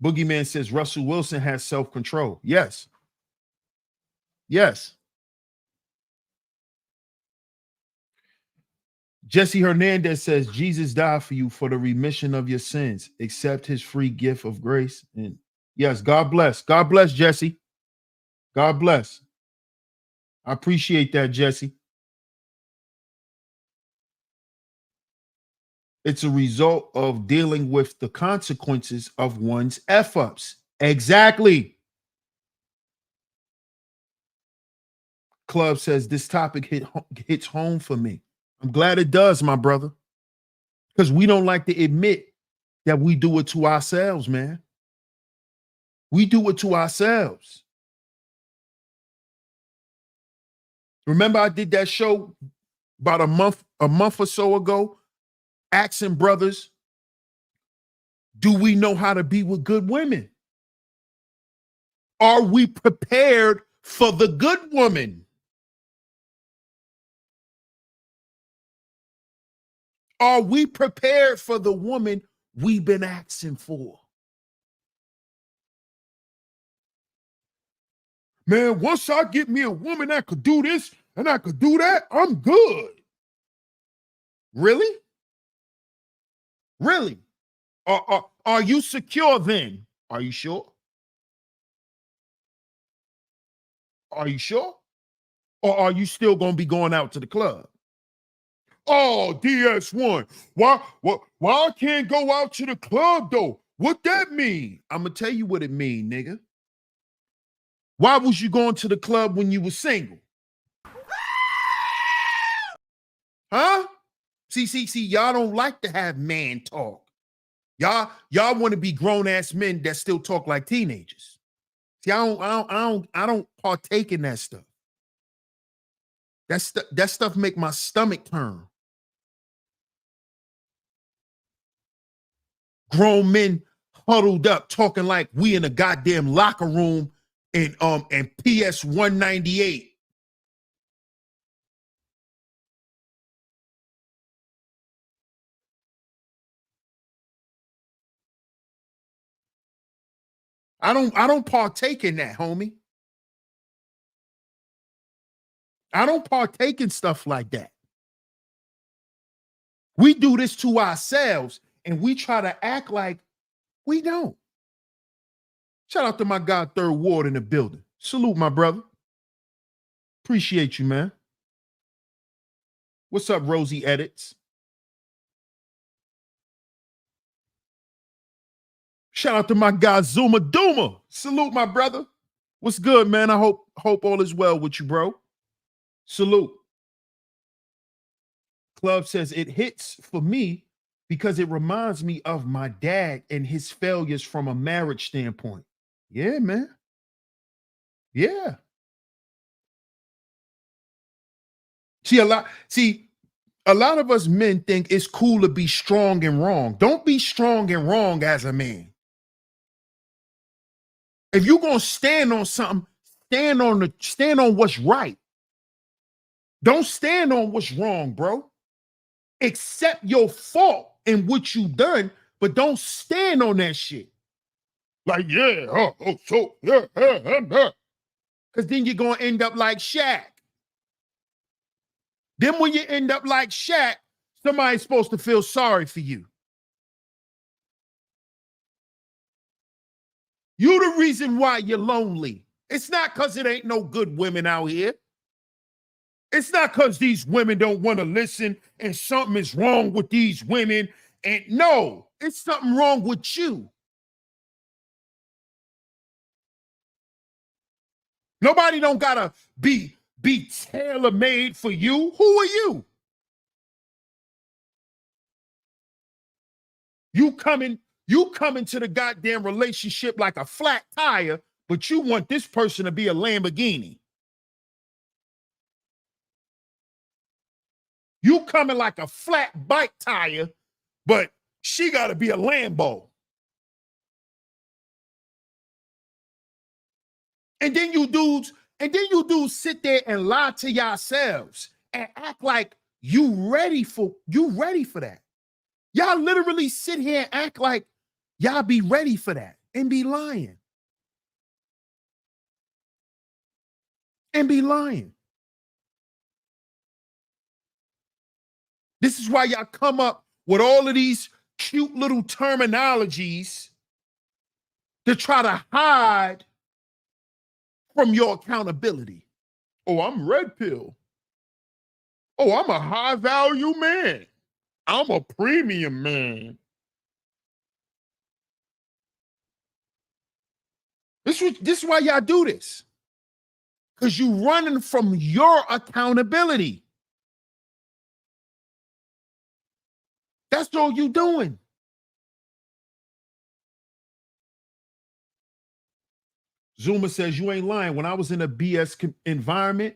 Boogeyman says, Russell Wilson has self-control. Yes. Yes. Jesse Hernandez says, Jesus died for you for the remission of your sins. Accept his free gift of grace. And yes, God bless. God bless, Jesse. God bless. I appreciate that, Jesse. It's a result of dealing with the consequences of one's F-ups. Exactly. Club says, this topic hits home for me. I'm glad it does, my brother. Because we don't like to admit that we do it to ourselves, man. We do it to ourselves. Remember I did that show about a month or so ago, asking brothers, do we know how to be with good women? Are we prepared for the good woman? Are we prepared for the woman we've been asking for? Man, once I get me a woman that could do this and I could do that, I'm good. Really? Really? Are you secure then? Are you sure? Are you sure? Or are you still going to be going out to the club? Oh, DS1. Why I can't go out to the club though? What that mean? I'm going to tell you what it mean, nigga. Why was you going to the club when you were single? Huh? See, y'all don't like to have man talk. Y'all want to be grown-ass men that still talk like teenagers. See, I don't partake in that stuff. That stuff make my stomach turn. Grown men huddled up talking like we in a goddamn locker room and PS 198. I don't partake in that, homie. I don't partake in stuff like that. We do this to ourselves and we try to act like we don't. Shout out to my guy, Third Ward in the building. Salute, my brother. Appreciate you, man. What's up, Rosie Edits? Shout out to my guy, Zuma Duma. Salute, my brother. What's good, man? I hope all is well with you, bro. Salute. Club says it hits for me because it reminds me of my dad and his failures from a marriage standpoint. Yeah, man. Yeah. See, a lot of us men think it's cool to be strong and wrong. Don't be strong and wrong as a man. If you're gonna stand on something, stand on what's right. Don't stand on what's wrong, bro. Accept your fault in what you done, but don't stand on that shit. Like, yeah, so yeah, because then you're gonna end up like Shaq. Then when you end up like Shaq, somebody's supposed to feel sorry for you. You the reason why you're lonely. It's not because it ain't no good women out here. It's not because these women don't want to listen and something is wrong with these women. And no, it's something wrong with you. Nobody don't gotta be tailor-made for you. Who are you? You come into the goddamn relationship like a flat tire, but you want this person to be a Lamborghini. You coming like a flat bike tire, but she got to be a Lambo. And then you dudes sit there and lie to yourselves and act like you ready for that. Y'all literally sit here and act like y'all be ready for that and be lying. And be lying. This is why y'all come up with all of these cute little terminologies to try to hide from your accountability. Oh, I'm red pill. Oh, I'm a high value man. I'm a premium man. This is why y'all do this. Because you running from your accountability. That's all you doing. Zuma says, you ain't lying. When I was in a BS environment,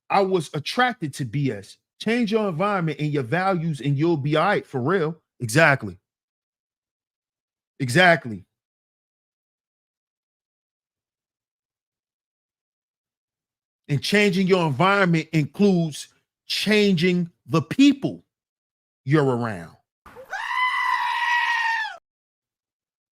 I was attracted to BS. Change your environment and your values and you'll be all right, for real. Exactly. Exactly. And changing your environment includes changing the people you're around.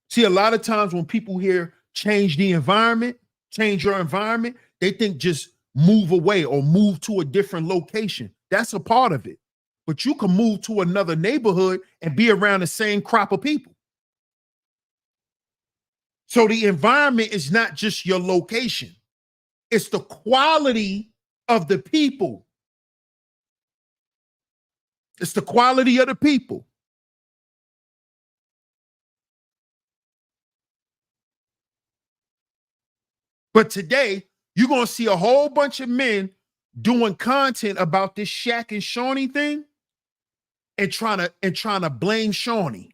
See, a lot of times when people hear change the environment, change your environment, they think just move away or move to a different location. That's a part of it. But you can move to another neighborhood and be around the same crop of people. So the environment is not just your location. It's the quality of the people. It's the quality of the people. But today, you're going to see a whole bunch of men doing content about this Shaq and Shaunie thing and trying to blame Shaunie.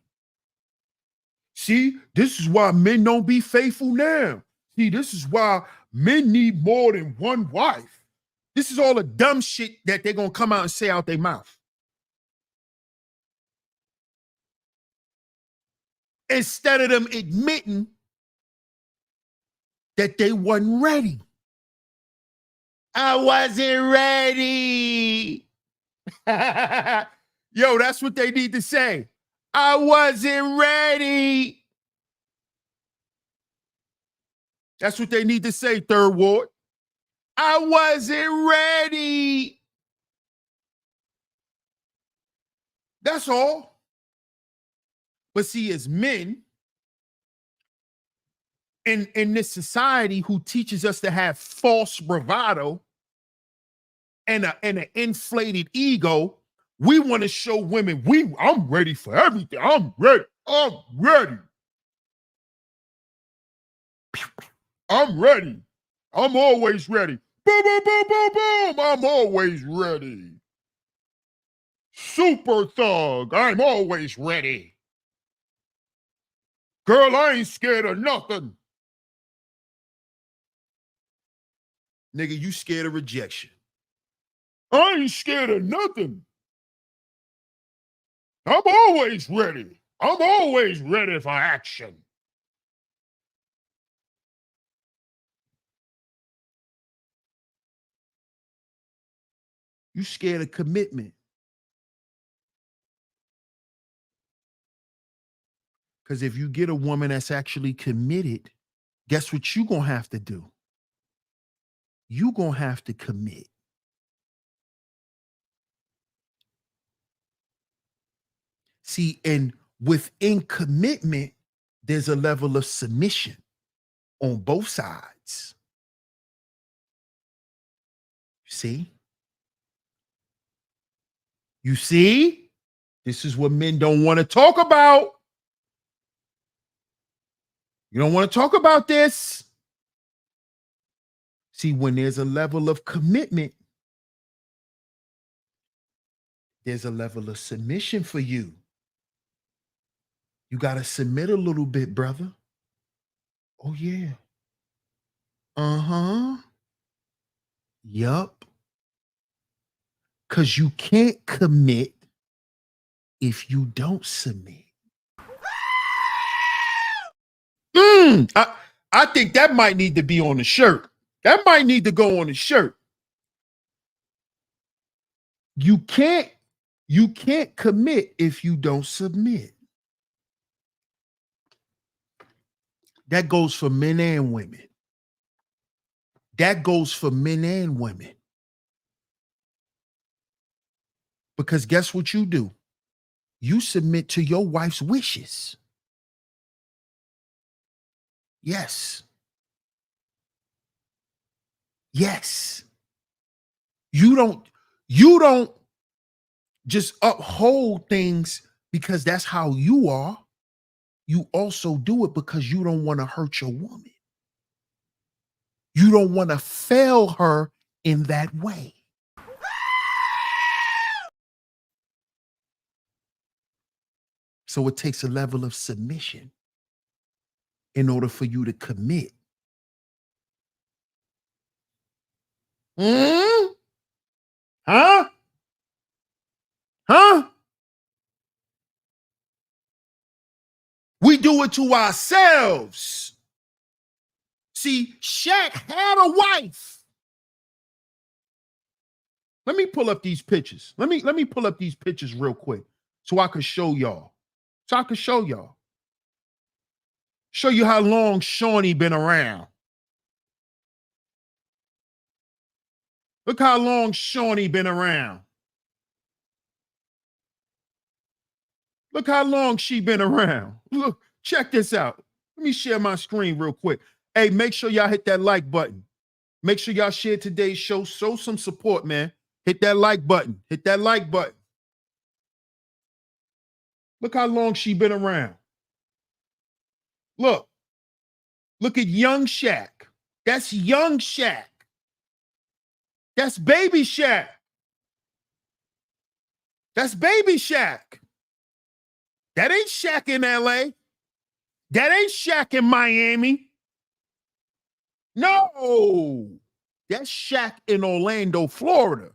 See, this is why men don't be faithful now. See, this is why men need more than one wife. This is all the dumb shit that they're going to come out and say out their mouth. Instead of them admitting that they wasn't ready. I wasn't ready. Yo, that's what they need to say. I wasn't ready. That's what they need to say, Third Ward. I wasn't ready. That's all. But see, as men in this society who teaches us to have false bravado and an inflated ego, we want to show women, I'm ready for everything. I'm ready. I'm ready. I'm ready. I'm always ready. Boom, boom, boom, boom, boom. I'm always ready. Super thug. I'm always ready. Girl, I ain't scared of nothing. Nigga, you scared of rejection. I ain't scared of nothing. I'm always ready. I'm always ready for action. You scared of commitment. Because if you get a woman that's actually committed, guess what you gonna have to do? You gonna have to commit. See, and within commitment, there's a level of submission on both sides. See? You see? This is what men don't want to talk about. You don't want to talk about this. See, when there's a level of commitment, there's a level of submission for you. You got to submit a little bit, brother. Oh, yeah. Uh-huh. Yup. Because you can't commit if you don't submit. I think that might need to be on the shirt. That might need to go on the shirt. You can't commit if you don't submit. That goes for men and women. That goes for men and women. Because guess what you do? You submit to your wife's wishes. Yes. Yes. You don't just uphold things because that's how you are. You also do it because you don't want to hurt your woman. You don't want to fail her in that way. So it takes a level of submission in order for you to commit. Huh? Huh? We do it to ourselves. See, Shaq had a wife. Let me pull up these pictures. Let me pull up these pictures real quick so I can show y'all. Show you how long Shaunie been around. Look how long Shaunie been around. Look how long she been around. Look, check this out. Let me share my screen real quick. Hey, make sure y'all hit that like button. Make sure y'all share today's show. Show some support, man. Hit that like button. Hit that like button. Look how long she been around. Look at young Shaq. That's young Shaq. That's baby Shaq. That's baby Shaq. That ain't Shaq in LA. That ain't Shaq in Miami. No. That's Shaq in Orlando, Florida.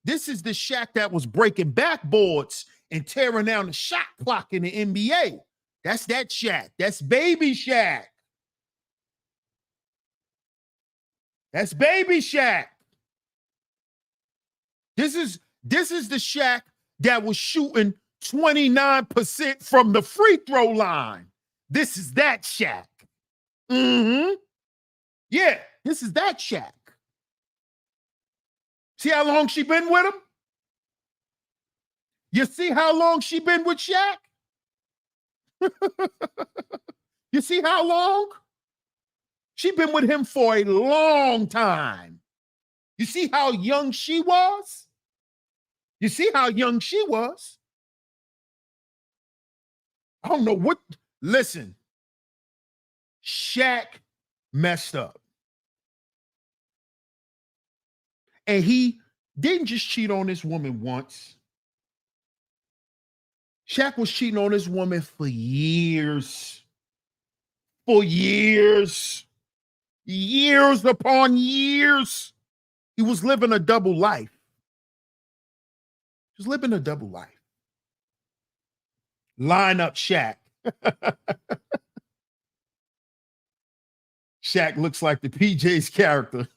This is the Shaq that was breaking backboards and tearing down the shot clock in the NBA. That's that Shaq. That's baby Shaq. That's baby Shaq. This is the Shaq that was shooting 29% from the free throw line. This is that Shaq. Mm-hmm. Yeah, this is that Shaq. See how long she been with him? You see how long she been with Shaq? You see how long? She been with him for a long time. You see how young she was? You see how young she was? I don't know what. Listen, Shaq messed up. And he didn't just cheat on this woman once. Shaq was cheating on this woman for years. For years. Years upon years. He was living a double life. He was living a double life. Line up Shaq. Shaq looks like the PJ's character.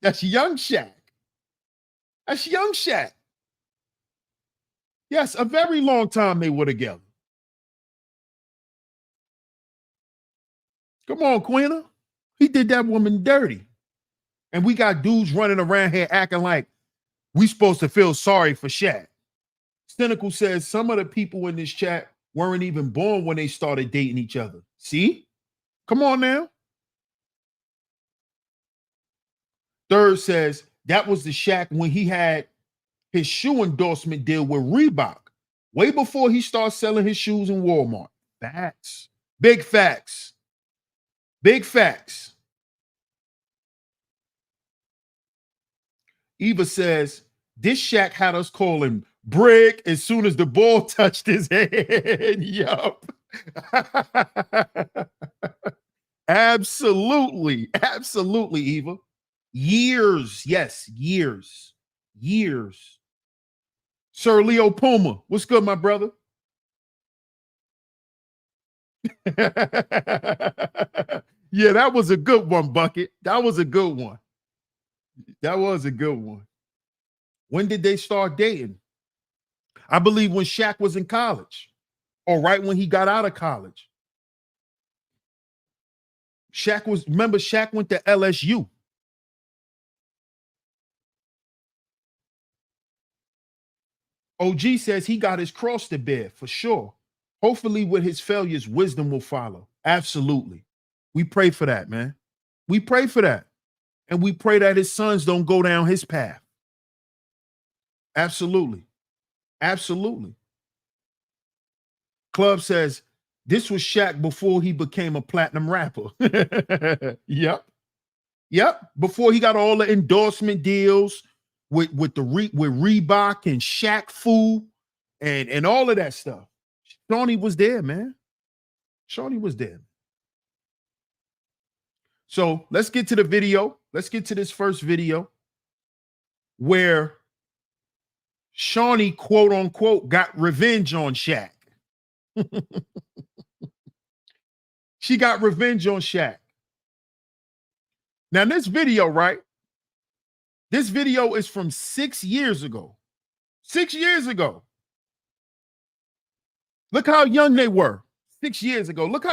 That's young Shaq. That's young Shaq. Yes, a very long time they were together. Come on, Queena. He did that woman dirty. And we got dudes running around here acting like we supposed to feel sorry for Shaq. Cynical says some of the people in this chat weren't even born when they started dating each other. See? Come on now. Third says that was the Shaq when he had his shoe endorsement deal with Reebok, way before he started selling his shoes in Walmart. Facts. Big facts. Big facts. Eva says, this Shaq had us calling brick as soon as the ball touched his head. Yup. Absolutely. Absolutely, Eva. Years. Yes, years. Years. Sir Leo Puma, what's good, my brother? Yeah, that was a good one, Bucket. That was a good one. That was a good one. When did they start dating? I believe when Shaq was in college, or right when he got out of college. Remember Shaq went to LSU. OG says he got his cross to bear for sure. Hopefully with his failures, wisdom will follow. Absolutely. We pray for that, man. We pray for that. And we pray that his sons don't go down his path. Absolutely. Absolutely. Club says this was Shaq before he became a platinum rapper. Yep. Yep. Before he got all the endorsement deals with Reebok and Shaq Fu and all of that stuff. Shaunie was there, man. Shaunie was there. So let's get to the video. Let's get to this first video where Shaunie, quote unquote, got revenge on Shaq. She got revenge on Shaq. Now, this video, right? This video is from 6 years ago. 6 years ago. Look how young they were 6 years ago. Look.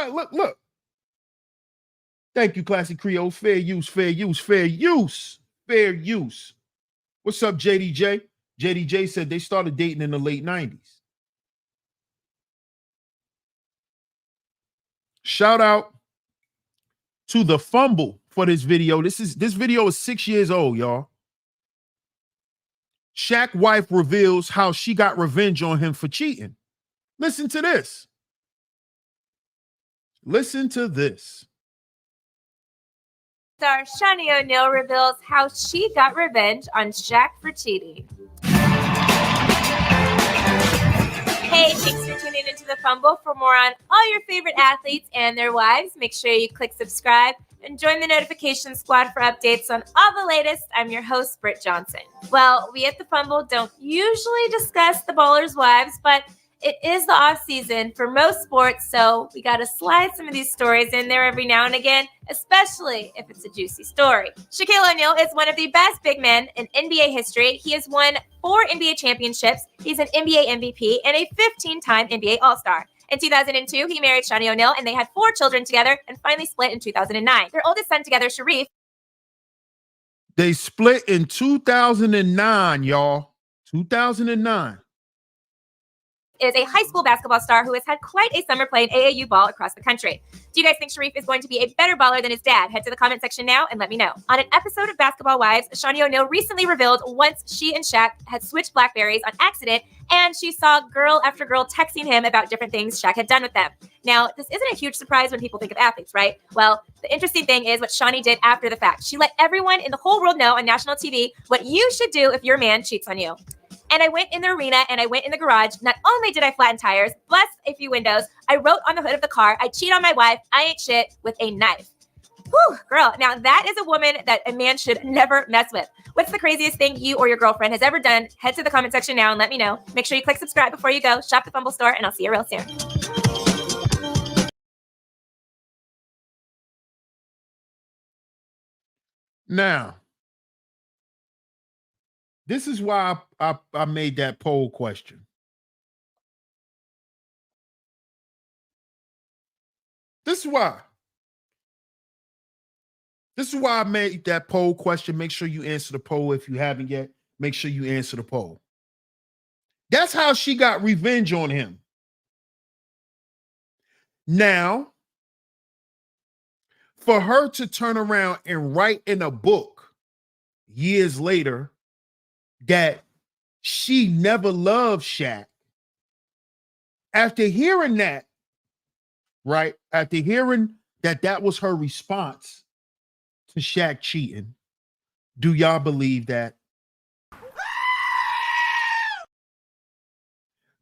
Thank you, Classic Creole. Fair use, fair use, fair use, fair use. What's up, JDJ? JDJ said they started dating in the late 90s. Shout out to the fumble for this video. This video is 6 years old, y'all. Shaq wife reveals how she got revenge on him for cheating. Listen to this. Listen to this. Star Shaunie O'Neal reveals how she got revenge on Shaq for cheating. Hey, thanks for tuning into The Fumble. For more on all your favorite athletes and their wives, make sure you click subscribe and join the notification squad for updates on all the latest. I'm your host, Britt Johnson. Well, we at The Fumble don't usually discuss the ballers' wives, but it is the off season for most sports, so we got to slide some of these stories in there every now and again, especially if it's a juicy story. Shaquille O'Neal is one of the best big men in NBA history. He has won 4 NBA championships. He's an NBA MVP and a 15-time NBA All-Star. In 2002, he married Shaunie O'Neal, and they had 4 children together and finally split in 2009. Their oldest son together, Sharif. They split in 2009, y'all. 2009. Is a high school basketball star who has had quite a summer playing AAU ball across the country. Do you guys think Sharif is going to be a better baller than his dad? Head to the comment section now and let me know. On an episode of Basketball Wives, Shaunie O'Neal recently revealed once she and Shaq had switched BlackBerries on accident, and she saw girl after girl texting him about different things Shaq had done with them. Now, this isn't a huge surprise when people think of athletes, right? Well, the interesting thing is what Shaunie did after the fact. She let everyone in the whole world know on national TV what you should do if your man cheats on you. And I went in the arena and I went in the garage. Not only did I flatten tires, bless a few windows, I wrote on the hood of the car, I cheat on my wife, I ain't shit, with a knife. Whew, girl. Now that is a woman that a man should never mess with. What's the craziest thing you or your girlfriend has ever done? Head to the comment section now and let me know. Make sure you click subscribe before you go. Shop the Fumble Store, and I'll see you real soon. Now, this is why I made that poll question. This is why. This is why I made that poll question. Make sure you answer the poll if you haven't yet. Make sure you answer the poll. That's how she got revenge on him. Now, for her to turn around and write in a book years later that she never loved Shaq, after hearing that, right? After hearing that was her response to Shaq cheating, do y'all believe that?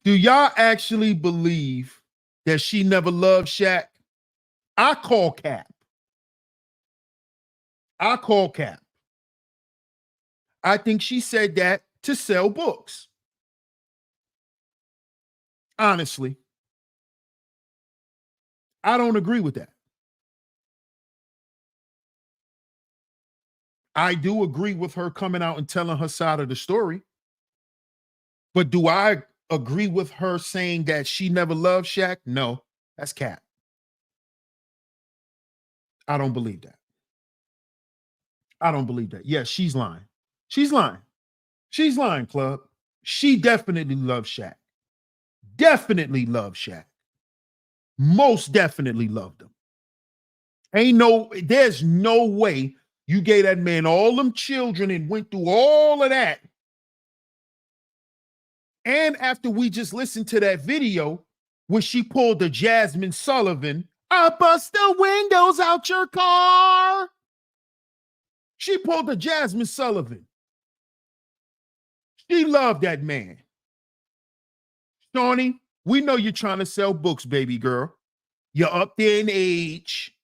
Do y'all actually believe that she never loved Shaq? I call cap. I call cap. I think she said that to sell books. Honestly, I don't agree with that. I do agree with her coming out and telling her side of the story. But do I agree with her saying that she never loved Shaq? No, that's cap. I don't believe that. I don't believe that. Yes, she's lying. She's lying. She's lying, club. She definitely loves Shaq. Definitely loved Shaq. Most definitely loved him. There's no way you gave that man all them children and went through all of that. And after we just listened to that video where she pulled the Jasmine Sullivan, I bust the windows out your car. She pulled the Jasmine Sullivan. She loved that man. Shaunie, we know you're trying to sell books, baby girl. You're up there in age.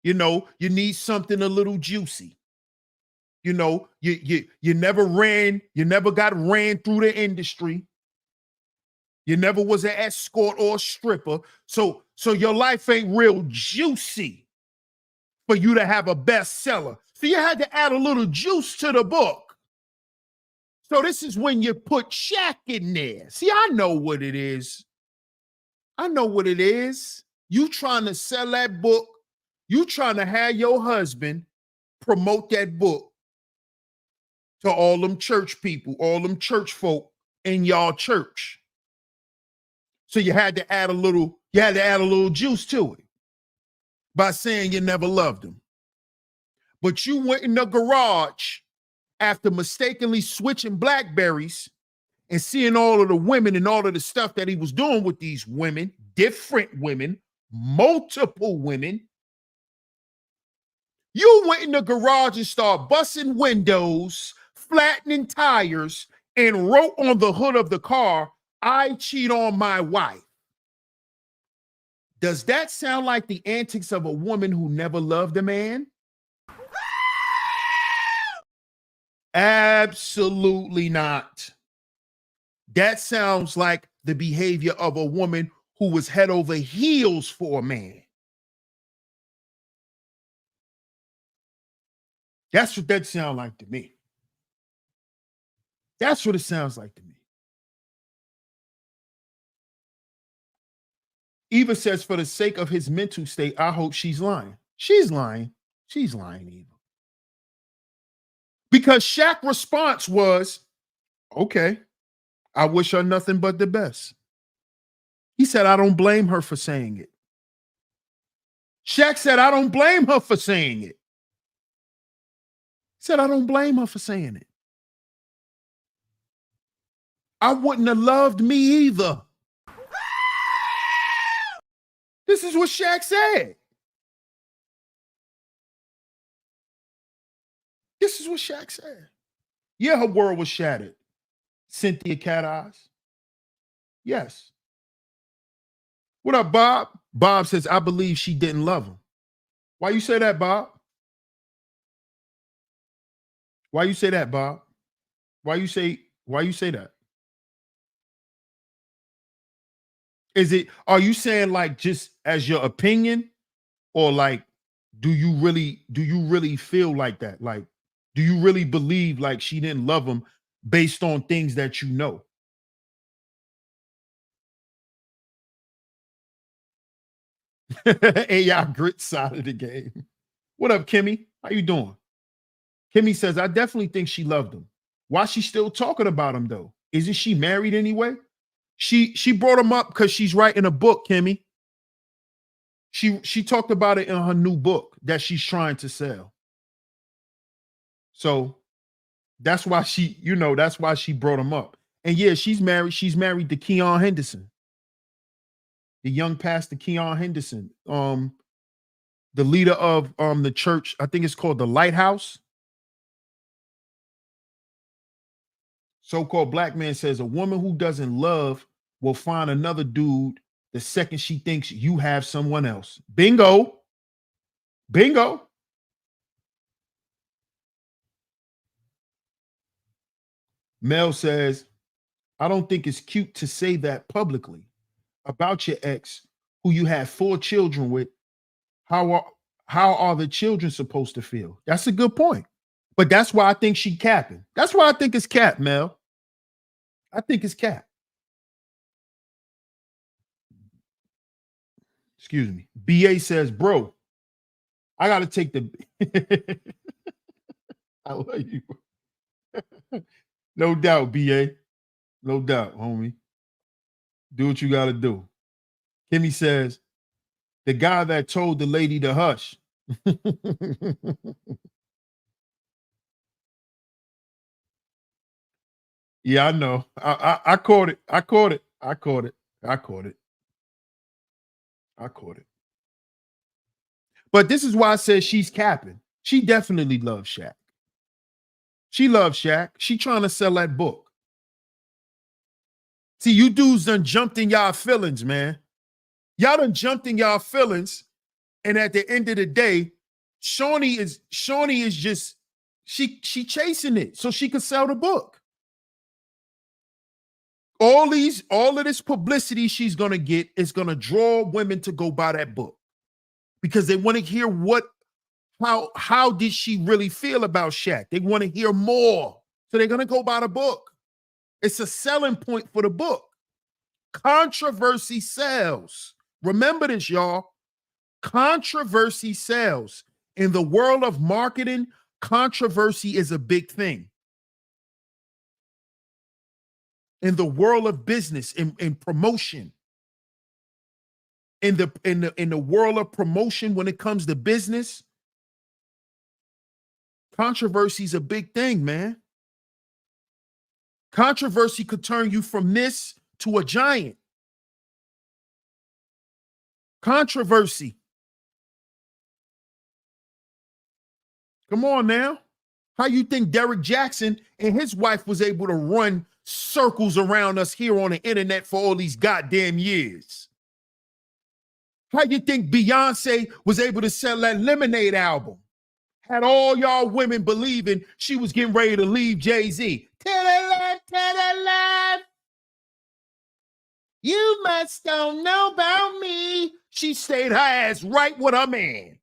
You know, you need something a little juicy. You know, you never got ran through the industry. You never was an escort or a stripper. So your life ain't real juicy for you to have a bestseller. So you had to add a little juice to the book. So this is when you put Shaq in there. See, I know what it is. I know what it is. You trying to sell that book. You trying to have your husband promote that book to all them church people, all them church folk in y'all church. So you had to add a little juice to it by saying you never loved him. But you went in the garage after mistakenly switching BlackBerries and seeing all of the women and all of the stuff that he was doing with these women, different women, multiple women. You went in the garage and started busting windows, flattening tires, and wrote on the hood of the car, I cheat on my wife. Does that sound like the antics of a woman who never loved a man? Absolutely not. That sounds like the behavior of a woman who was head over heels for a man. That's what that sounds like to me. That's what it sounds like to me. Eva says, for the sake of his mental state, I hope she's lying. She's lying. She's lying, Eva. Because Shaq's response was, okay, I wish her nothing but the best. He said, I don't blame her for saying it. Shaq said, I don't blame her for saying it. He said, I don't blame her for saying it. I wouldn't have loved me either. This is what Shaq said. This is what Shaq said. Yeah, her world was shattered. Cynthia Cat Eyes. Yes. What up, Bob? Bob says, I believe she didn't love him. Why you say that, Bob? Why you say that, Bob? Why you say that? Are you saying like just as your opinion, or like do you really feel like that? Like, do you really believe like she didn't love him based on things that you know? AI grit side of the game. What up, Kimmy? How you doing? Kimmy says, I definitely think she loved him. Why she still talking about him though? Isn't she married anyway? She brought him up because she's writing a book, Kimmy. She talked about it in her new book that she's trying to sell. So that's why that's why she brought him up. And yeah, she's married. She's married to Keon Henderson, the young pastor Keon Henderson, the leader of the church. I think it's called the Lighthouse. So-called black man says a woman who doesn't love will find another dude the second she thinks you have someone else. Bingo. Bingo. Mel says, I don't think it's cute to say that publicly about your ex who you had 4 children with. How are the children supposed to feel? That's a good point. But that's why I think she capping. That's why I think it's cap, Mel. I think it's cap. Excuse me. BA says, bro, I got to take the... I love you. No doubt, BA. No doubt, homie. Do what you got to do. Kimmy says, the guy that told the lady to hush. Yeah, I know. I caught it. I caught it. I caught it. I caught it. I caught it. But this is why I said she's capping. She definitely loves Shaq. She loves Shaq. She trying to sell that book. See, you dudes done jumped in y'all feelings, man. Y'all done jumped in y'all feelings. And at the end of the day, Shaunie is just, she chasing it so she can sell the book. All of this publicity she's gonna get is gonna draw women to go buy that book because they want to hear how did she really feel about Shaq? They want to hear more. So they're gonna go buy the book. It's a selling point for the book. Controversy sells. Remember this, y'all. Controversy sells. In the world of marketing, controversy is a big thing. In the world of business, in promotion, in the world of promotion, when it comes to business, controversy is a big thing, man. Controversy could turn you from this to a giant. Controversy. Come on now. How you think Derek Jackson and his wife was able to run circles around us here on the internet for all these goddamn years? How you think Beyonce was able to sell that Lemonade album? Had all y'all women believing she was getting ready to leave Jay-Z. Tell the left, tell the left. You must don't know about me. She stayed her ass right with her man.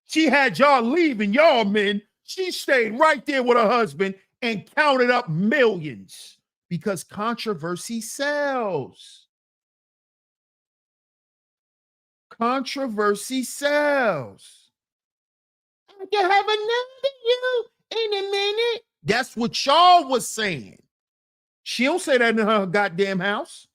She had y'all leaving y'all men. She stayed right there with her husband and counted up millions because controversy sells. Controversy sells. I can have another you in a minute. That's what y'all was saying. She don't say that in her goddamn house.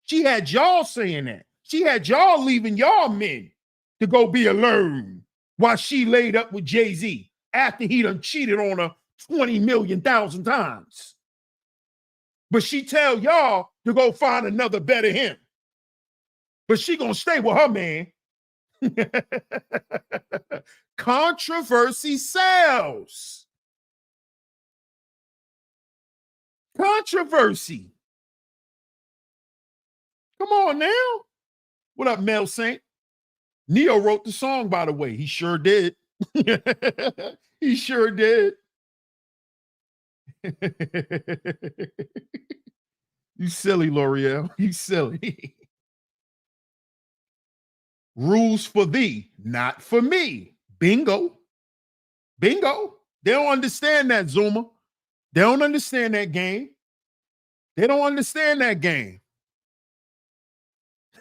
She had y'all saying that. She had y'all leaving y'all men to go be alone while she laid up with Jay-Z after he done cheated on her 20 million thousand times. But she tell y'all to go find another better him. But she gonna stay with her man. Controversy sells. Controversy. Come on now. What up, Mel Saint? Neo wrote the song, by the way. He sure did. He sure did. You silly, L'Oreal. You silly. Rules for thee, not for me. Bingo. Bingo. They don't understand that, Zuma. They don't understand that game. They don't understand that game.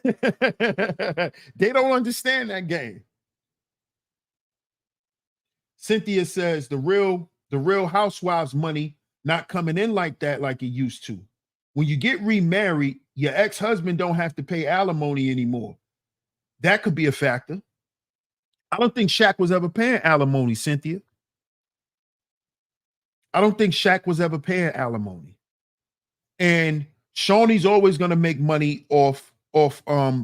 They don't understand that game. Cynthia says the real housewives money not coming in like that like it used to. When you get remarried, your ex-husband don't have to pay alimony anymore. That could be a factor. I don't think Shaq was ever paying alimony, Cynthia. I don't think Shaq was ever paying alimony. And Shaunie's always going to make money off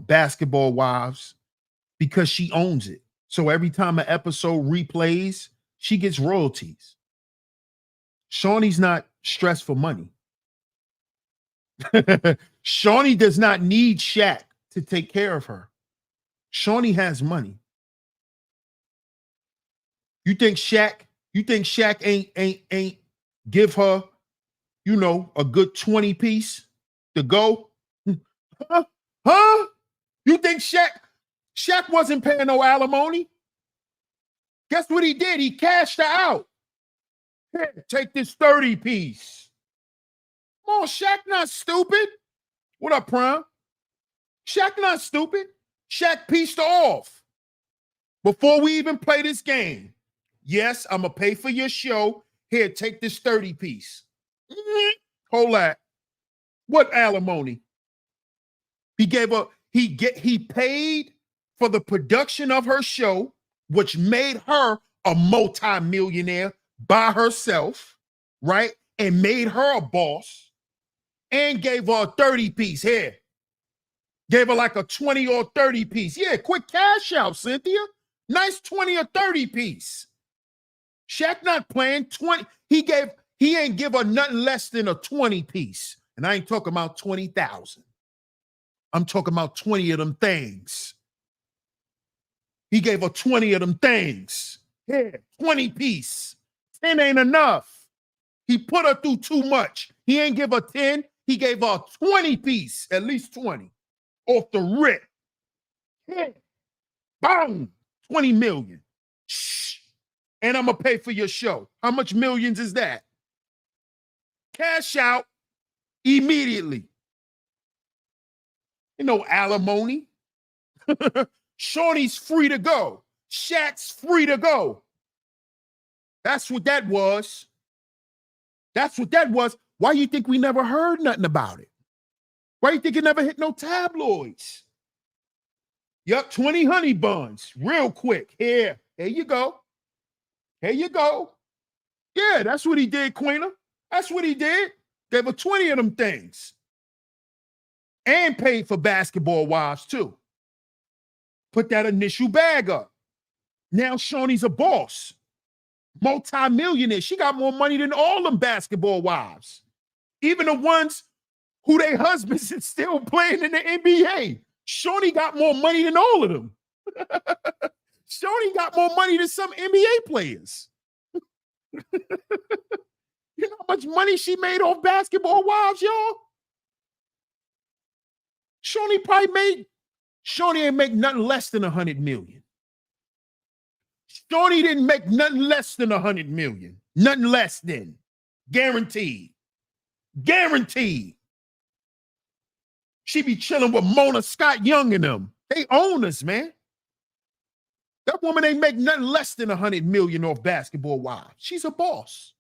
Basketball Wives because she owns it. So every time an episode replays, she gets royalties. Shaunie's not stressed for money. Shaunie does not need Shaq to take care of her. Shaunie has money. You think Shaq ain't give her, a good 20 piece to go? Huh? You think Shaq wasn't paying no alimony? Guess what he did? He cashed her out. Here, take this 30 piece. Come on, Shaq not stupid. What up, Prime? Shaq not stupid. Shaq pieced her off before we even play this game. Yes, I'm going to pay for your show. Here, take this 30 piece. Hold that. What alimony? He paid for the production of her show, which made her a multi-millionaire by herself, right? And made her a boss, and gave her a 30 piece. Here. Gave her like a 20 or 30 piece. Yeah, quick cash out, Cynthia. Nice 20 or 30 piece. Shaq not playing 20. He ain't give her nothing less than a 20 piece. And I ain't talking about 20,000. I'm talking about 20 of them things. He gave her 20 of them things. Yeah, 20 piece. 10 ain't enough. He put her through too much. He ain't give her 10. He gave her a 20 piece, at least 20. Off the rip. Yeah. Boom. 20 million. Shh. And I'm going to pay for your show. How much millions is that? Cash out immediately. Alimony. Shaunie's free to go. Shaq's free to go. That's what that was. That's what that was. Why you think we never heard nothing about it? Why you think it never hit no tabloids? Yup, 20 honey buns, real quick. Here you go. Here you go. Yeah, that's what he did, Queena. That's what he did. Gave her 20 of them things. And paid for Basketball Wives, too. Put that initial bag up. Now Shaunie's a boss. Multi-millionaire. She got more money than all them Basketball Wives. Even the ones who their husbands is still playing in the NBA. Shaunie got more money than all of them. Shaunie got more money than some NBA players. You know how much money she made off Basketball Wives, y'all? Shaunie ain't make nothing less than 100 million. Shaunie didn't make nothing less than 100 million. Nothing less than. Guaranteed. Guaranteed. She be chilling with Mona Scott Young and them. They own us, man. That woman ain't make nothing less than 100 million off Basketball Wives. She's a boss.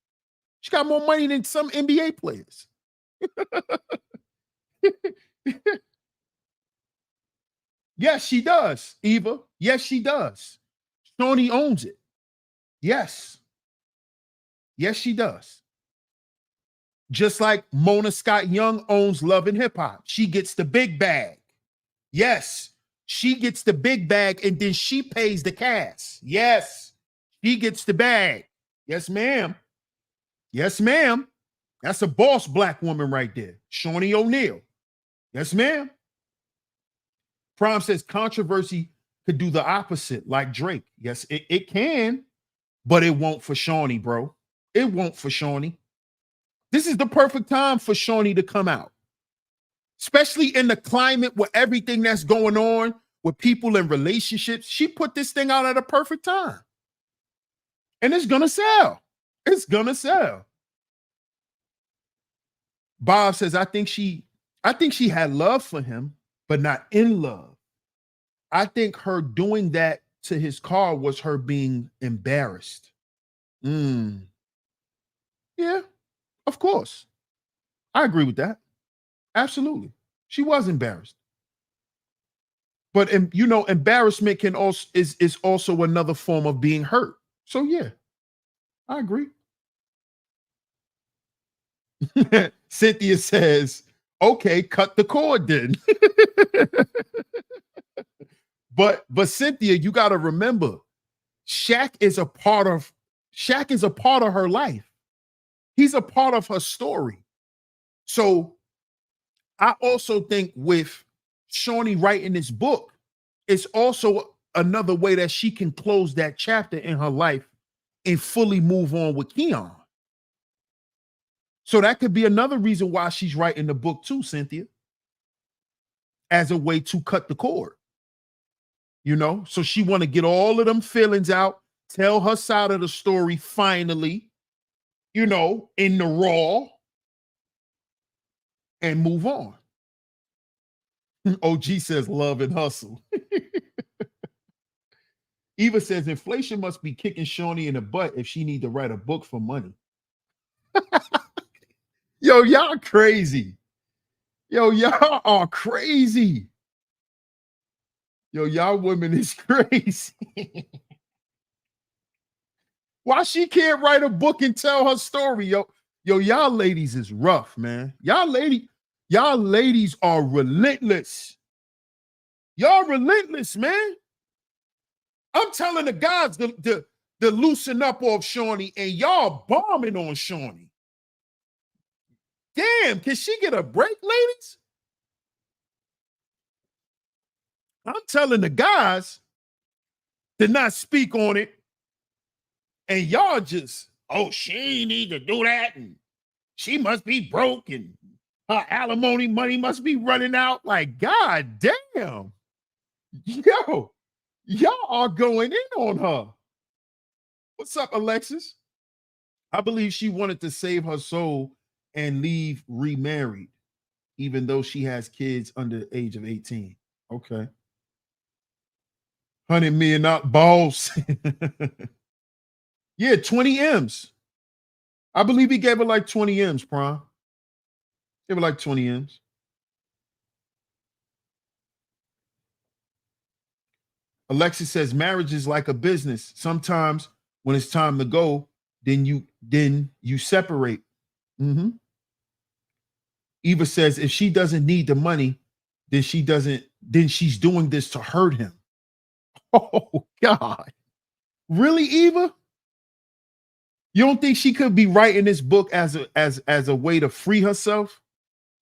She got more money than some NBA players. Yes, she does, Eva. Yes, she does. Shaunie owns it. Yes. Yes, she does. Just like Mona Scott Young owns Love and Hip Hop. She gets the big bag. Yes. She gets the big bag and then she pays the cast. Yes. She gets the bag. Yes, ma'am. Yes, ma'am. That's a boss black woman right there. Shaunie O'Neal. Yes, ma'am. Prime says controversy could do the opposite, like Drake. Yes, it can, but it won't for Shaunie, bro. It won't for Shaunie. This is the perfect time for Shaunie to come out, especially in the climate with everything that's going on with people in relationships. She put this thing out at a perfect time, and it's gonna sell. It's gonna sell. Bob says, I think she had love for him, but not in love. I think her doing that to his car was her being embarrassed. Yeah, of course. I agree with that. Absolutely. She was embarrassed. But embarrassment can also is also another form of being hurt. So yeah, I agree. Cynthia says, okay, cut the cord then. But Cynthia, you got to remember, Shaq is a part of her life. He's a part of her story. So I also think with Shaunie writing this book, it's also another way that she can close that chapter in her life and fully move on with Keon. So that could be another reason why she's writing the book too, Cynthia, as a way to cut the cord. So she want to get all of them feelings out, tell her side of the story finally, in the raw, and move on. OG says love and hustle. Eva says inflation must be kicking Shaunie in the butt if she need to write a book for money. Yo, y'all crazy. Yo, y'all are crazy. Yo, y'all women is crazy. Why she can't write a book and tell her story? Yo, y'all ladies is rough, man. Y'all ladies are relentless. Y'all relentless, man. I'm telling the guys to loosen up off Shaunie, and y'all bombing on Shaunie. Damn, can she get a break, ladies? I'm telling the guys to not speak on it, and y'all just, she need to do that, and she must be broke, and her alimony money must be running out. Like, God damn. Yo, y'all are going in on her. What's up, Alexis? I believe she wanted to save her soul and leave remarried, even though she has kids under the age of 18. Okay. 100 million not balls. Yeah, 20 M's. I believe he gave her like 20 M's, Prime. Gave her like 20 M's. Alexis says marriage is like a business. Sometimes when it's time to go, then you separate. Eva says if she doesn't need the money, then she's doing this to hurt him. Oh God. Really, Eva? You don't think she could be writing this book as a way to free herself?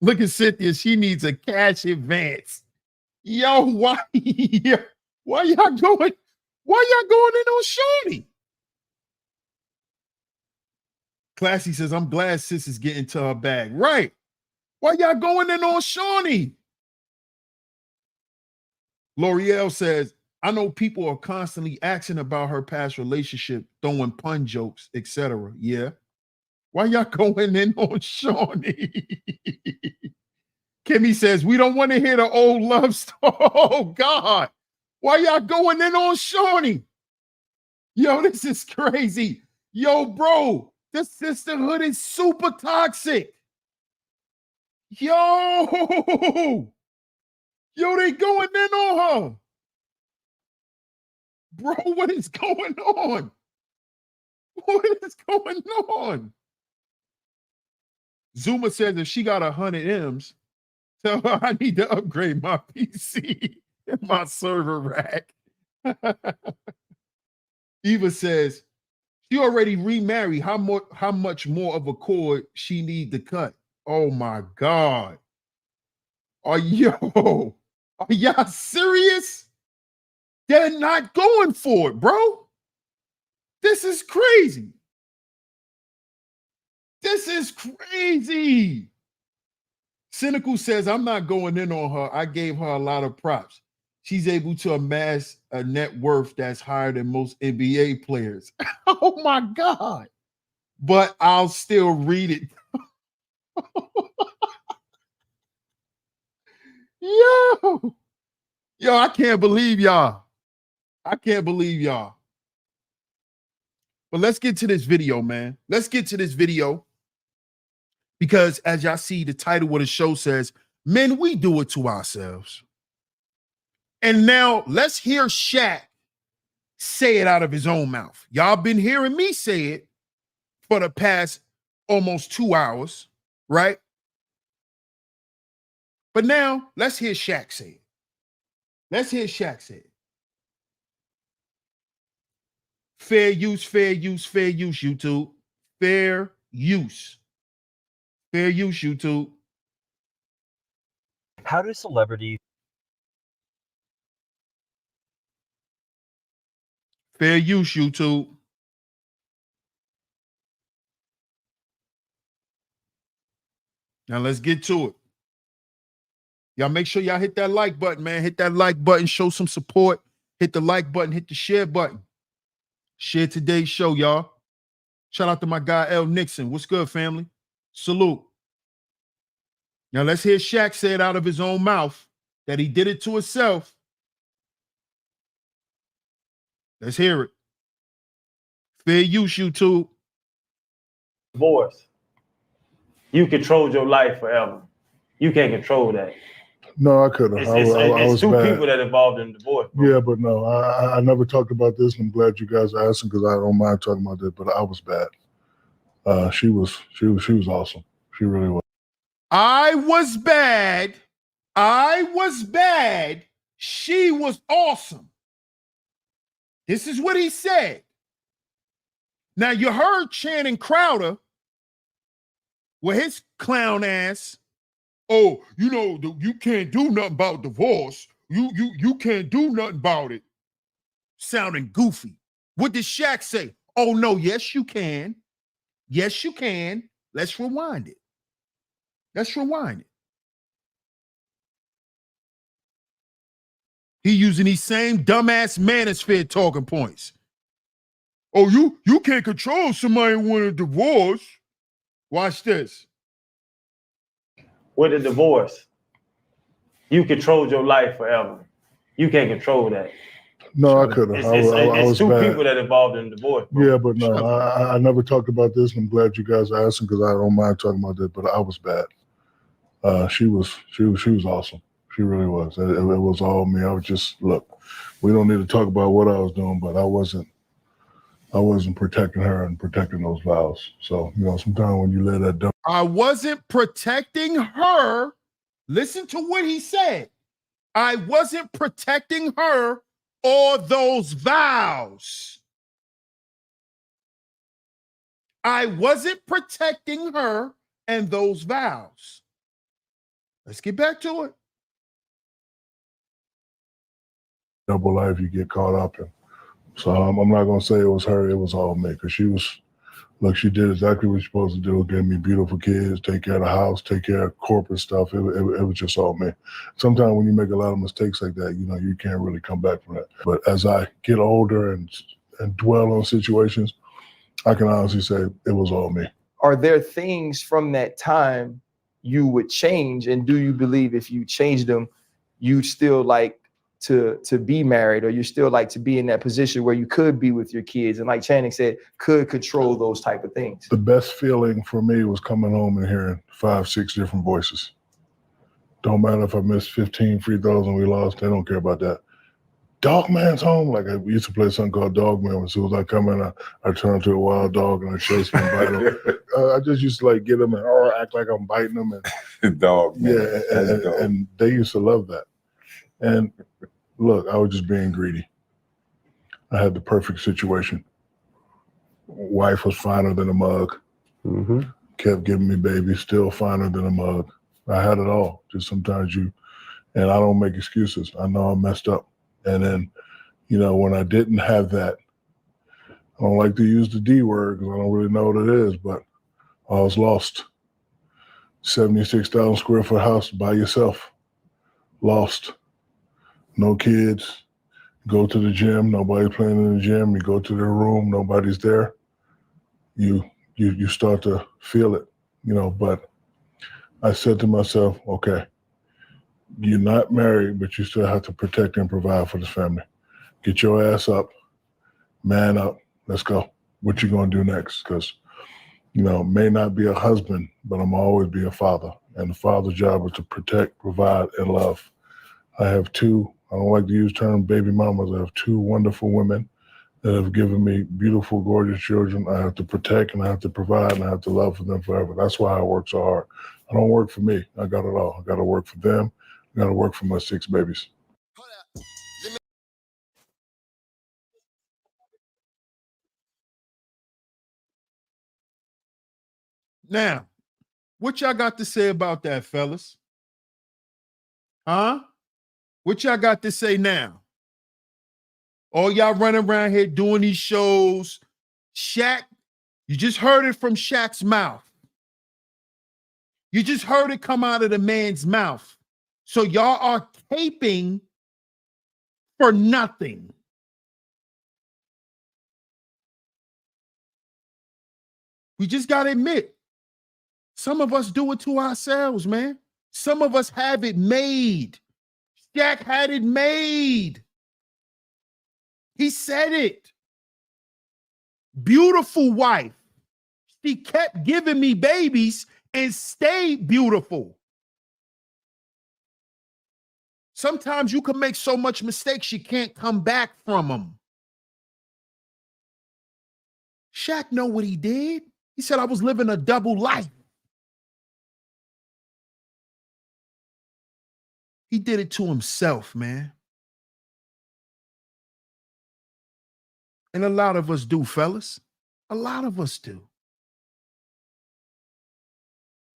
Look at Cynthia. She needs a cash advance. Yo, why y'all going in on Shaunie? Classy says, I'm glad sis is getting to her bag. Right. Why y'all going in on Shaunie? L'Oreal says, I know people are constantly asking about her past relationship, throwing pun jokes, etc. Yeah. Why y'all going in on Shaunie? Kimmy says, we don't want to hear the old love story. Oh, God. Why y'all going in on Shaunie? Yo, this is crazy. Yo, bro, this sisterhood is super toxic. Yo, they going in on her. Bro, what is going on? What is going on? Zuma says if she got 100 M's, tell her I need to upgrade my PC and my server rack. Eva says she already remarried. How much more of a cord she need to cut? Oh my God. Are y'all serious? They're not going for it, bro. This is crazy. This is crazy. Cynical says, I'm not going in on her. I gave her a lot of props. She's able to amass a net worth that's higher than most NBA players. Oh my God. But I'll still read it. Yo, I can't believe y'all. I can't believe y'all. But let's get to this video, man. Let's get to this video. Because as y'all see, the title of the show says, men, we do it to ourselves. And now let's hear Shaq say it out of his own mouth. Y'all been hearing me say it for the past almost 2 hours, right? But now let's hear Shaq say it. Let's hear Shaq say it. Fair use, fair use, fair use, YouTube. Fair use. Fair use, YouTube. How do celebrities Fair use, YouTube. Now let's get to it. Y'all make sure y'all hit that like button, man. Hit that like button, show some support. Hit the like button, hit the share button. Share today's show, y'all. Shout out to my guy, L. Nixon. What's good, family? Salute. Now let's hear Shaq say it out of his own mouth that he did it to himself. Let's hear it. Fair use, YouTube. Divorce. You controlled your life forever. You can't control that. No, I couldn't. It's two people that involved in divorce. Bro. Yeah, but no, I never talked about this, and I'm glad you guys are asking because I don't mind talking about this. But I was bad. She was awesome. She really was. I was bad. I was bad. She was awesome. This is what he said. Now you heard Channing Crowder with his clown ass. Oh, you know, you can't do nothing about divorce. You can't do nothing about it. Sounding goofy. What did Shaq say? Oh, no, yes, you can. Yes, you can. Let's rewind it. Let's rewind it. He using these same dumbass manosphere talking points. Oh, you can't control somebody wanting a divorce. Watch this. With a divorce, you controlled your life forever. You can't control that. No, I couldn't. It's two people that involved in divorce. Bro. Yeah, but no, I never talked about this, and I'm glad you guys are asking because I don't mind talking about this. But I was bad. She was awesome. She really was. It was all me. I was just, look, we don't need to talk about what I was doing, but I wasn't protecting her and protecting those vows. So, you know, sometimes when you let that down. I wasn't protecting her. Listen to what he said. I wasn't protecting her or those vows. I wasn't protecting her and those vows. Let's get back to it. Double life you get caught up in. So I'm not going to say it was her. It was all me because she was look, she did exactly what she's supposed to do. Gave me beautiful kids, take care of the house, take care of corporate stuff. It was just all me. Sometimes when you make a lot of mistakes like that, you know, you can't really come back from that. But as I get older and dwell on situations, I can honestly say it was all me. Are there things from that time you would change? And do you believe if you changed them, you'd still like to be married, or you still like to be in that position where you could be with your kids and, like Channing said, could control those type of things? The best feeling for me was coming home and hearing 5, 6 different voices. Don't matter if I missed 15 free throws and we lost, they don't care about that. Dog Man's home. Like, I used to play something called Dog Man. As soon as I come in, I turn into a wild dog and I chase him and bite him. I just used to like get him and act like I'm biting him. And Dog Man. Yeah, and they used to love that. And look, I was just being greedy. I had the perfect situation. Wife was finer than a mug. Mm-hmm. Kept giving me babies, still finer than a mug. I had it all. Just sometimes and I don't make excuses. I know I messed up. And then, you know, when I didn't have that, I don't like to use the D word because I don't really know what it is, but I was lost. 76,000 square foot house by yourself. Lost. No kids. Go to the gym. Nobody's playing in the gym. You go to their room. Nobody's there. You start to feel it, you know. But I said to myself, okay, you're not married, but you still have to protect and provide for this family. Get your ass up, man up. Let's go. What you gonna do next? Because, you know, may not be a husband, but I'm always be a father. And the father's job is to protect, provide, and love. I have 2, I don't like to use the term baby mamas. I have 2 wonderful women that have given me beautiful, gorgeous children. I have to protect and I have to provide and I have to love for them forever. That's why I work so hard. I don't work for me. I got it all. I got to work for them. I got to work for my 6 babies. Now, what y'all got to say about that, fellas? Huh? What y'all got to say now? All y'all running around here doing these shows. Shaq, you just heard it from Shaq's mouth. You just heard it come out of the man's mouth. So y'all are taping for nothing. We just got to admit, some of us do it to ourselves, man. Some of us have it made. Shaq had it made. He said it. Beautiful wife. She kept giving me babies and stayed beautiful. Sometimes you can make so much mistakes you can't come back from them. Shaq know what he did. He said, I was living a double life. He did it to himself, man. And a lot of us do, fellas. A lot of us do.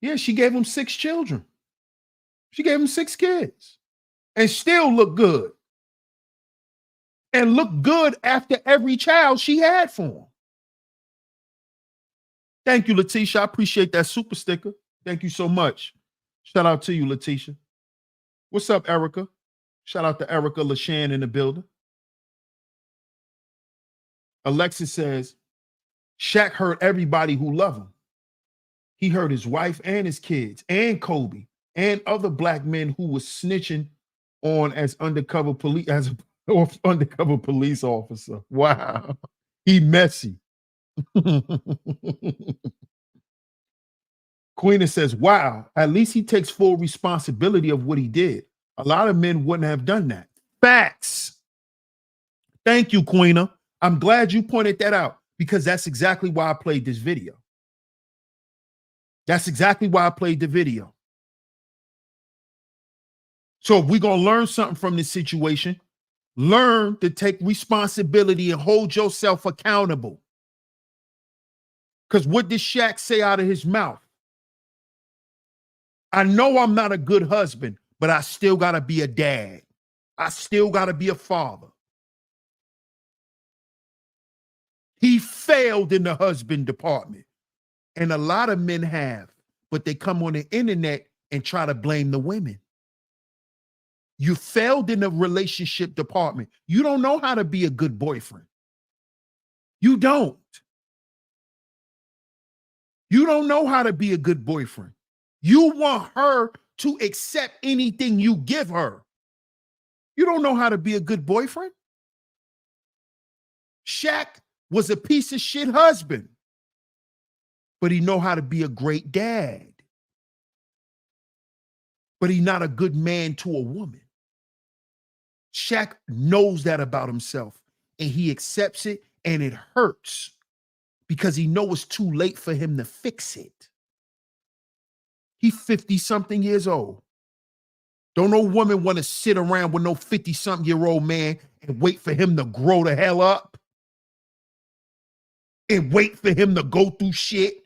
Yeah, she gave him 6 children. She gave him 6 kids. And still look good. And look good after every child she had for him. Thank you, Letitia. I appreciate that super sticker. Thank you so much. Shout out to you, Letitia. What's up, Erica? Shout out to Erica LaShan in the building. Alexis says, Shaq hurt everybody who loved him. He hurt his wife and his kids and Kobe and other black men who was snitching on as undercover police officer. Wow. He messy. Queena says, wow, at least he takes full responsibility of what he did. A lot of men wouldn't have done that. Facts. Thank you, Queena. I'm glad you pointed that out because that's exactly why I played this video. That's exactly why I played the video. So if we're going to learn something from this situation, learn to take responsibility and hold yourself accountable. Because what did Shaq say out of his mouth? I know I'm not a good husband, but I still got to be a dad. I still got to be a father. He failed in the husband department. And a lot of men have, but they come on the internet and try to blame the women. You failed in the relationship department. You don't know how to be a good boyfriend. You don't. You don't know how to be a good boyfriend. You want her to accept anything you give her. You don't know how to be a good boyfriend. Shaq was a piece of shit husband, but he know how to be a great dad. But he's not a good man to a woman. Shaq knows that about himself, and he accepts it, and it hurts because he knows it's too late for him to fix it. He's 50-something years old. Don't no woman want to sit around with no 50-something-year-old man and wait for him to grow the hell up and wait for him to go through shit.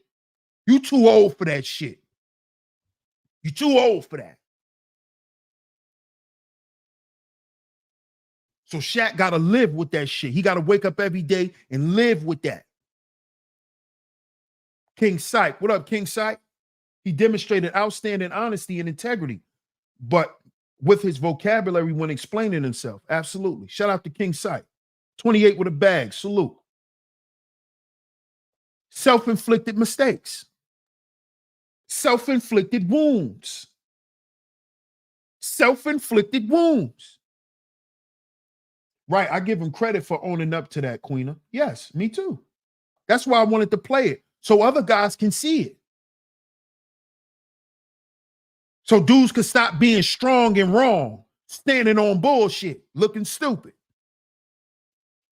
You too old for that shit. You too old for that. So Shaq got to live with that shit. He got to wake up every day and live with that. King Syke. What up, King Syke? He demonstrated outstanding honesty and integrity, but with his vocabulary when explaining himself. Absolutely. Shout out to King Syke. 28 with a bag. Salute. Self-inflicted mistakes. Self-inflicted wounds. Self-inflicted wounds. Right, I give him credit for owning up to that, Queena. Yes, me too. That's why I wanted to play it, so other guys can see it. So dudes could stop being strong and wrong, standing on bullshit, looking stupid.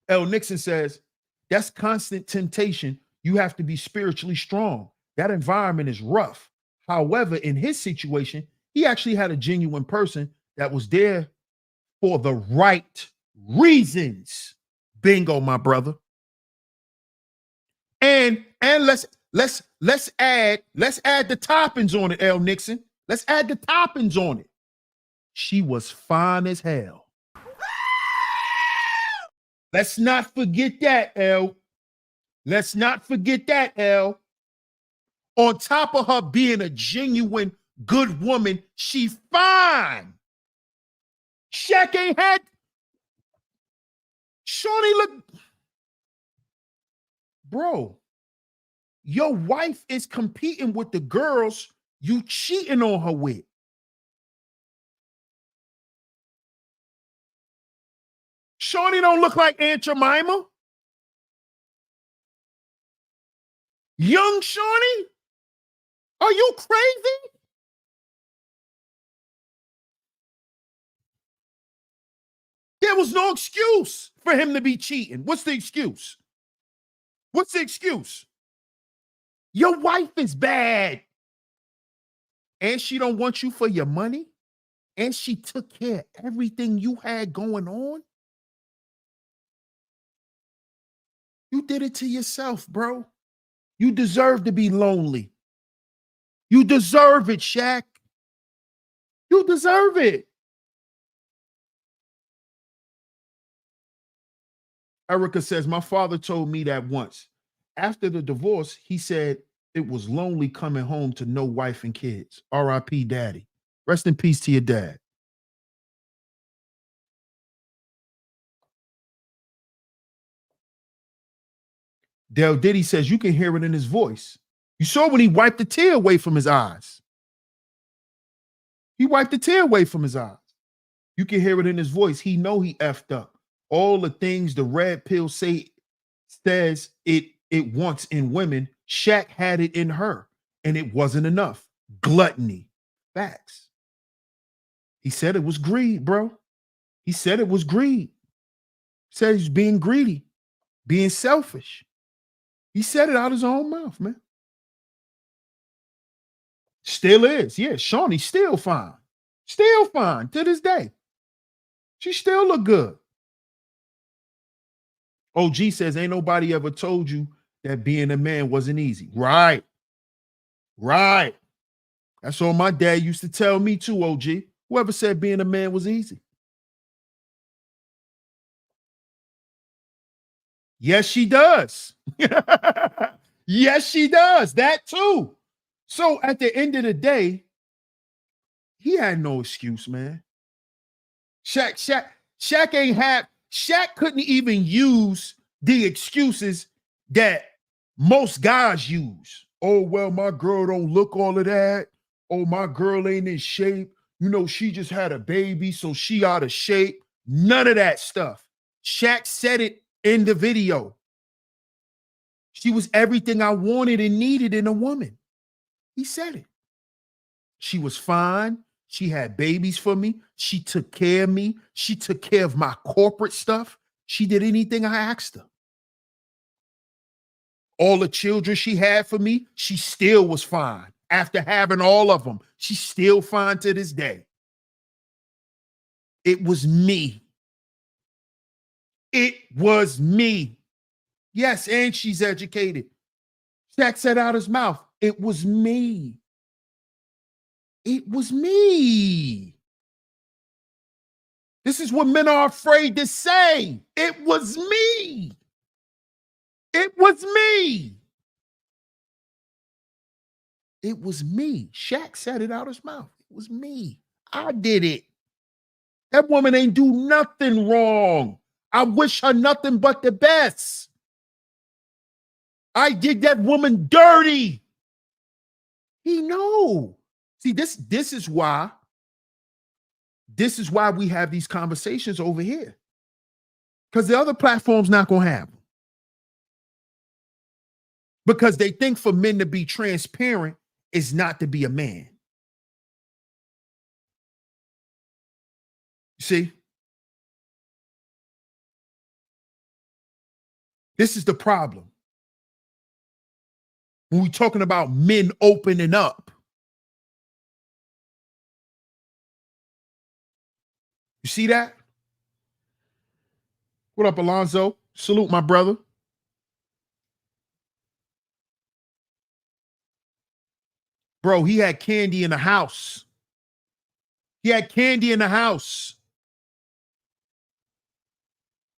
L. Nixon says, that's constant temptation. You have to be spiritually strong. That environment is rough. However, in his situation, he actually had a genuine person that was there for the right reasons. Bingo, my brother. And let's add the toppings on it, L. Nixon. Let's add the toppings on it. She was fine as hell. Let's not forget that, L. Let's not forget that, L. On top of her being a genuine good woman, she fine. Shaq ain't had. Shaunie look. Bro, your wife is competing with the girls you cheating on her with. Shaunie don't look like Aunt Jemima. Young Shaunie? Are you crazy? There was no excuse for him to be cheating. What's the excuse? What's the excuse? Your wife is bad. And she don't want you for your money. And she took care of everything you had going on. You did it to yourself, bro. You deserve to be lonely. You deserve it, Shaq. You deserve it. Erica says, my father told me that once. After the divorce, he said it was lonely coming home to no wife and kids. R.I.P. Daddy. Rest in peace to your dad. Del Diddy says you can hear it in his voice. You saw when he wiped the tear away from his eyes. He wiped the tear away from his eyes. You can hear it in his voice. He know he effed up. All the things the red pill says it wants in women, Shaq had it in her, and it wasn't enough. Gluttony. Facts. He said it was greed, bro. He said it was greed. He said he's being greedy, being selfish. He said it out his own mouth, man. Still is. Yeah, Shaunie still fine. Still fine to this day. She still look good. OG says, ain't nobody ever told you that being a man wasn't easy. Right. Right. That's all my dad used to tell me too, OG. Whoever said being a man was easy. Yes, she does. Yes, she does. That too. So at the end of the day, he had no excuse, man. Shaq ain't have, Shaq couldn't even use the excuses that most guys use. Oh, well, my girl don't look all of that. Oh, my girl ain't in shape. You know, she just had a baby, so she out of shape. None of that stuff. Shaq said it in the video. She was everything I wanted and needed in a woman. He said it. She was fine. She had babies for me. She took care of me. She took care of my corporate stuff. She did anything I asked her. All the children she had for me, she still was fine. After having all of them, she's still fine to this day. It was me. It was me. Yes, and she's educated. Shaq said out his mouth, it was me. It was me. This is what men are afraid to say. It was me. It was me. It was me. Shaq said it out his mouth. It was me. I did it. That woman ain't do nothing wrong. I wish her nothing but the best. I did that woman dirty. He know. See, this is why we have these conversations over here. Because the other platform's not going to have them. Because they think for men to be transparent is not to be a man. You see? This is the problem. When we're talking about men opening up. You see that? What up, Alonzo? Salute, my brother. Bro, he had candy in the house. He had candy in the house.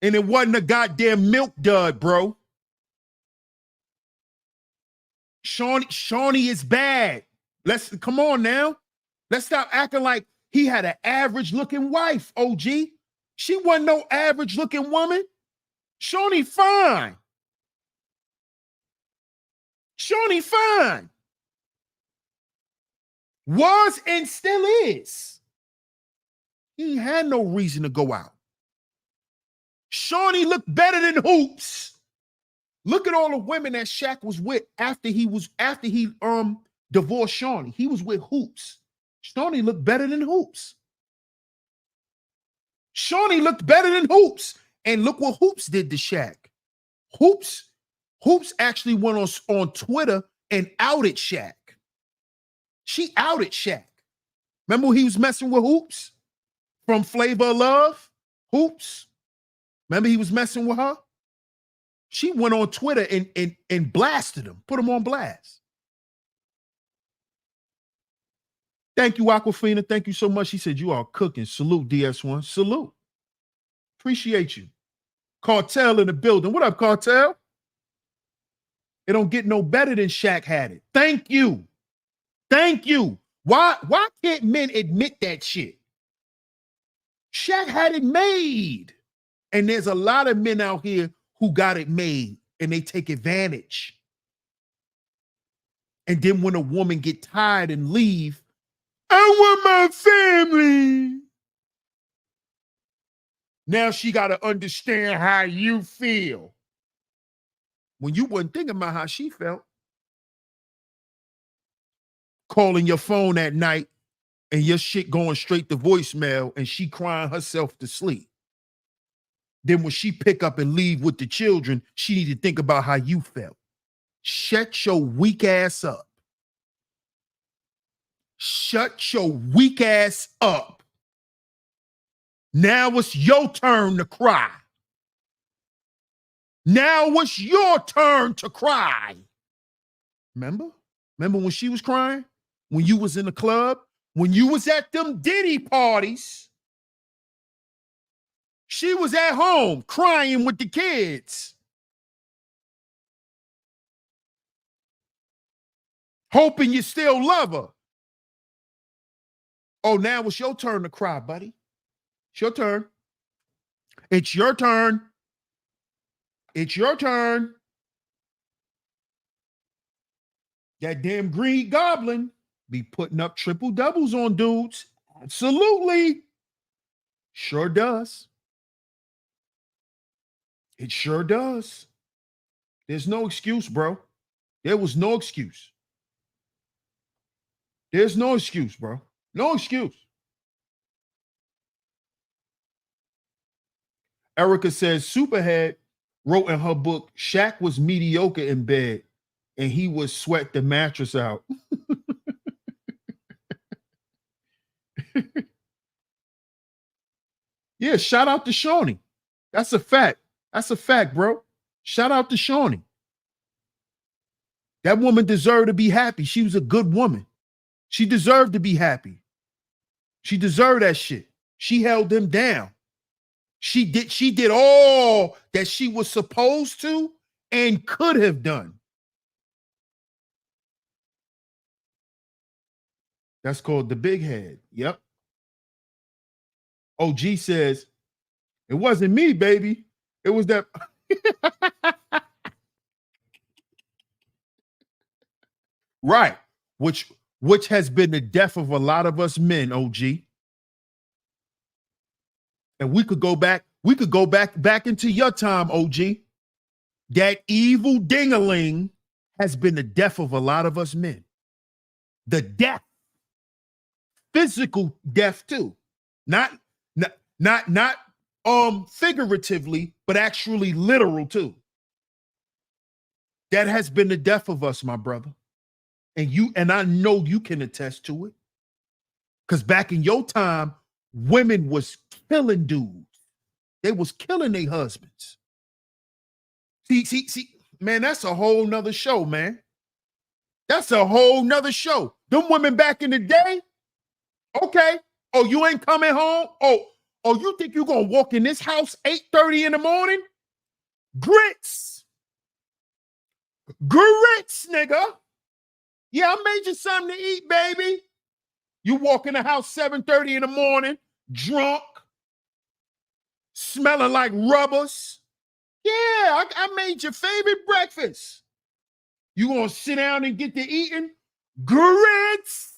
And it wasn't a goddamn milk dud, bro. Shaunie is bad. Come on now. Let's stop acting like he had an average looking wife, OG. She wasn't no average looking woman. Shaunie fine. Shaunie fine. Was and still is. He had no reason to go out. Shaunie looked better than Hoops. Look at all the women that Shaq was with after he divorced Shaunie. He was with Hoops. Shaunie looked better than Hoops. Shaunie looked better than Hoops. And look what Hoops did to Shaq. Hoops actually went on Twitter and outed Shaq. She outed Shaq. Remember when he was messing with Hoops from Flavor of Love? Hoops. Remember he was messing with her? She went on Twitter and blasted him, put him on blast. Thank you, Aquafina. Thank you so much. She said, you are cooking. Salute, DS1. Salute. Appreciate you. Cartel in the building. What up, Cartel? It don't get no better than Shaq had it. Thank you. Thank you. Why can't men admit that shit? Shaq had it made. And there's a lot of men out here who got it made and they take advantage. And then when a woman get tired and leave, I want my family. Now she got to understand how you feel. When you wasn't thinking about how she felt. Calling your phone at night and your shit going straight to voicemail and she crying herself to sleep. Then when she pick up and leave with the children, she need to think about how you felt. Shut your weak ass up. Shut your weak ass up. Now it's your turn to cry. Now it's your turn to cry. Remember? Remember when she was crying? When you was in the club? When you was at them Diddy parties? She was at home crying with the kids. hoping you still love her. Oh, now it's your turn to cry, buddy. It's your turn. It's your turn. It's your turn. That damn Green Goblin be putting up triple doubles on dudes. Absolutely. Sure does. It sure does. There's no excuse, bro. There was no excuse. There's no excuse, bro. No excuse. Erica says Superhead wrote in her book, Shaq was mediocre in bed and he would sweat the mattress out. Yeah, shout out to Shaunie. That's a fact. That's a fact, bro. Shout out to Shaunie. That woman deserved to be happy. She was a good woman. She deserved to be happy. She deserved that shit. She held him down. She did all that she was supposed to and could have done. That's called the big head. Yep. OG says, it wasn't me, baby. It was that. Right. Which has been the death of a lot of us men, OG. And we could go back into your time, OG. That evil ding-a-ling has been the death of a lot of us men. The death. Physical death too. Not figuratively, but actually literal too. That has been the death of us, my brother. And I know you can attest to it. Because back in your time, women was killing dudes. They was killing their husbands. See, man, that's a whole nother show, man. That's a whole nother show. Them women back in the day, okay. Oh, you ain't coming home? Oh, you think you're going to walk in this house 8:30 in the morning? Grits. Grits, nigga. Yeah, I made you something to eat, baby. You walk in the house 7:30 in the morning, drunk, smelling like rubbers. Yeah, I made your favorite breakfast. You gonna sit down and get to eating? Grits.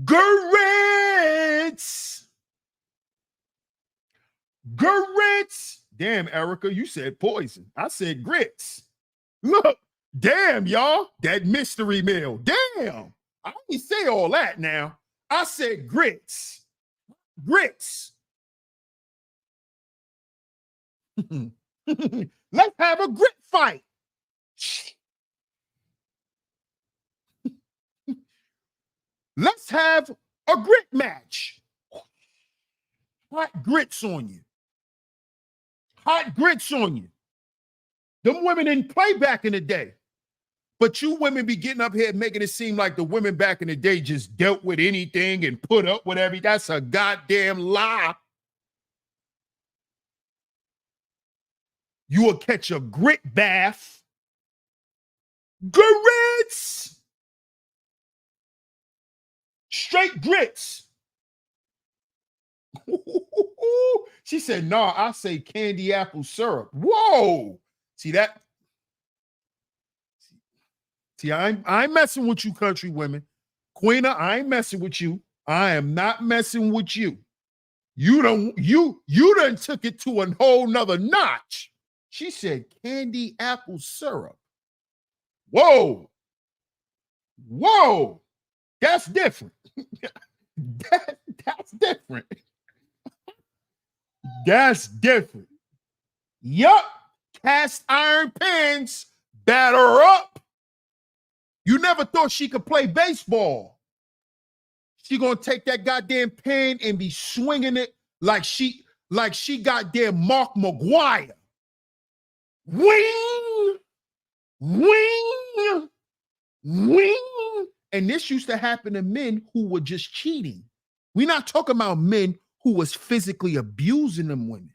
Grits. Grits. Damn, Erica, you said poison. I said grits. Look, damn, y'all, that mystery meal. Damn. I didn't say all that now. I said grits. Grits. Let's have a grit fight. Let's have a grit match. Hot grits on you. Hot grits on you. Them women didn't play back in the day. But you women be getting up here making it seem like the women back in the day just dealt with anything and put up with everything. That's a goddamn lie. You will catch a grit bath. Grits. Straight grits. She said, no, I say candy apple syrup. Whoa. See that? See, I ain't messing with you, country women. Queena, I ain't messing with you. I am not messing with you. You done took it to a whole nother notch. She said candy apple syrup. Whoa. Whoa. That's different. That's different. That's different. Yup. Cast iron pans, batter up. You never thought she could play baseball. She gonna take that goddamn pan and be swinging it like she goddamn Mark McGuire. Wing, wing, wing. And this used to happen to men who were just cheating. We're not talking about men who was physically abusing them women.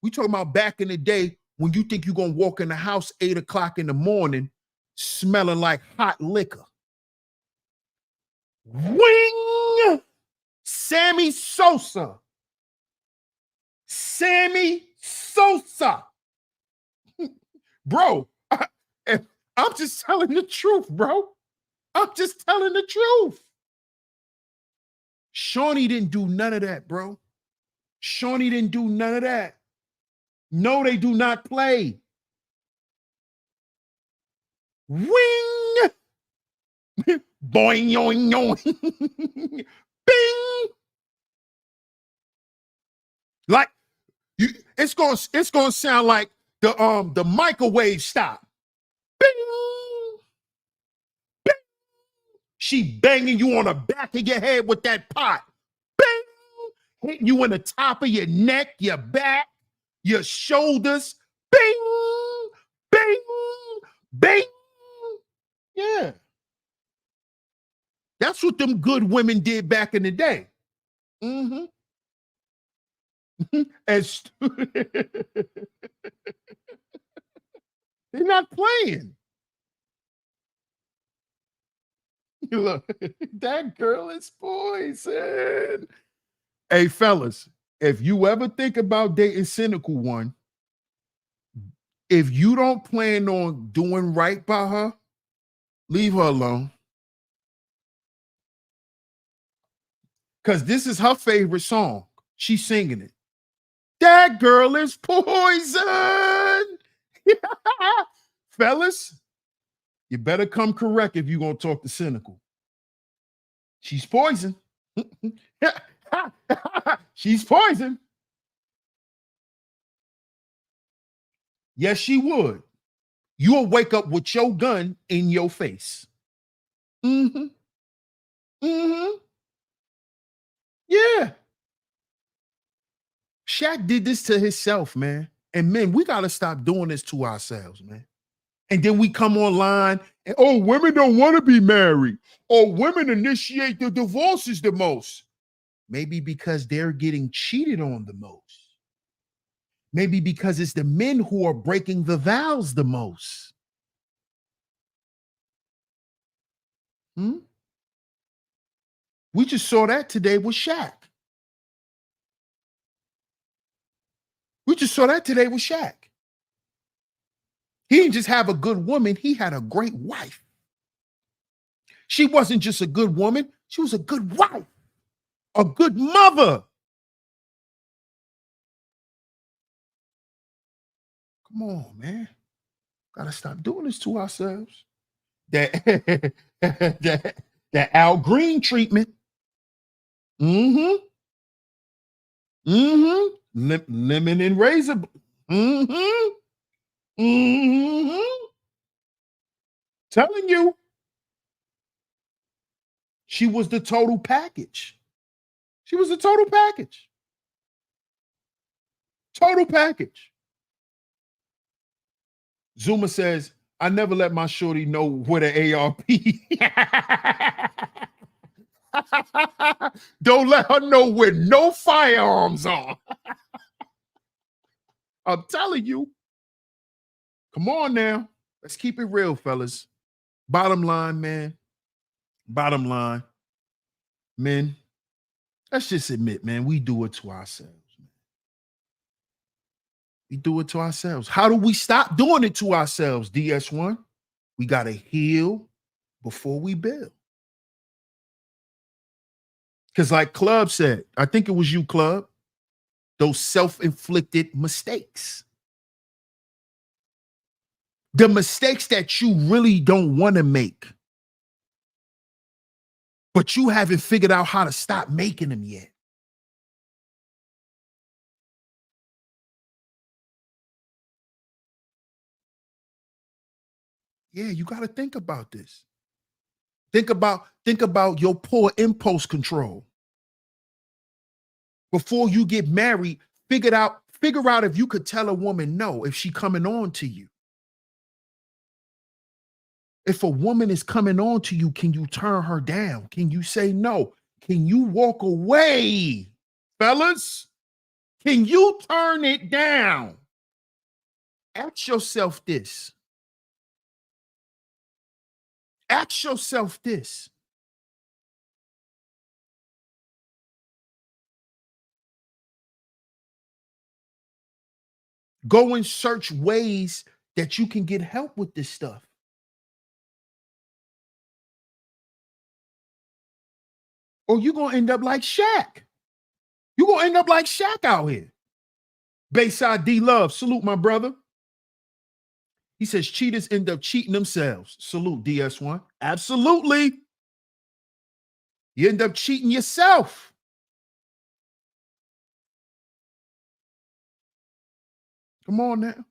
We talking about back in the day when you think you're gonna walk in the house 8 o'clock in the morning smelling like hot liquor. Wing! Sammy Sosa. Sammy Sosa. Bro, I'm just telling the truth, bro. I'm just telling the truth. Shaunie didn't do none of that, bro. Shaunie didn't do none of that. No, they do not play. Wing! Boing, yoing, yoing. Bing! Like you, it's gonna sound like the microwave stop. Bing! Bing! She banging you on the back of your head with that pot. Bing! Hitting you in the top of your neck, your back, your shoulders. Bing! Bing! Bing! Yeah. That's what them good women did back in the day. Mm-hmm. And they're not playing. Look, that girl is poison. Hey, fellas, if you ever think about dating cynical one, if you don't plan on doing right by her, leave her alone. Because this is her favorite song. She's singing it. That girl is poison. Fellas, you better come correct if you're going to talk to cynical. She's poison. She's poison. Yes, she would. You'll wake up with your gun in your face. Mm-hmm. Mm-hmm. Yeah. Shaq did this to himself, man. And men, we got to stop doing this to ourselves, man. And then we come online and, oh, women don't want to be married. Or women initiate the divorces the most. Maybe because they're getting cheated on the most. Maybe because it's the men who are breaking the vows the most. We just saw that today with Shaq. We just saw that today with Shaq. He didn't just have a good woman, he had a great wife. She wasn't just a good woman, she was a good wife, a good mother. Come on, man. Gotta stop doing this to ourselves. That that Al Green treatment. Mm-hmm. Mm-hmm. Lemon and razor. Mm-hmm. Mm-hmm. Telling you. She was the total package. She was the total package. Total package. Zuma says, I never let my shorty know what an ARP. Don't let her know where no firearms are. I'm telling you. Come on now. Let's keep it real, fellas. Bottom line, man. Bottom line. Men, let's just admit, man, we do it to ourselves. Man. We do it to ourselves. How do we stop doing it to ourselves, DS1? We got to heal before we build. Because like Club said, I think it was you, Club, those self-inflicted mistakes. The mistakes that you really don't want to make. But you haven't figured out how to stop making them yet. Yeah, you got to think about this. Think about your poor impulse control. Before you get married, figure out if you could tell a woman no if she coming on to you. If a woman is coming on to you, can you turn her down? Can you say no? Can you walk away, fellas? Can you turn it down? Ask yourself this. Ask yourself this. Go and search ways that you can get help with this stuff. Or you're going to end up like Shaq. You're going to end up like Shaq out here. Bayside D Love, salute my brother. He says cheaters end up cheating themselves. Salute DS1. Absolutely. You end up cheating yourself. Come on now.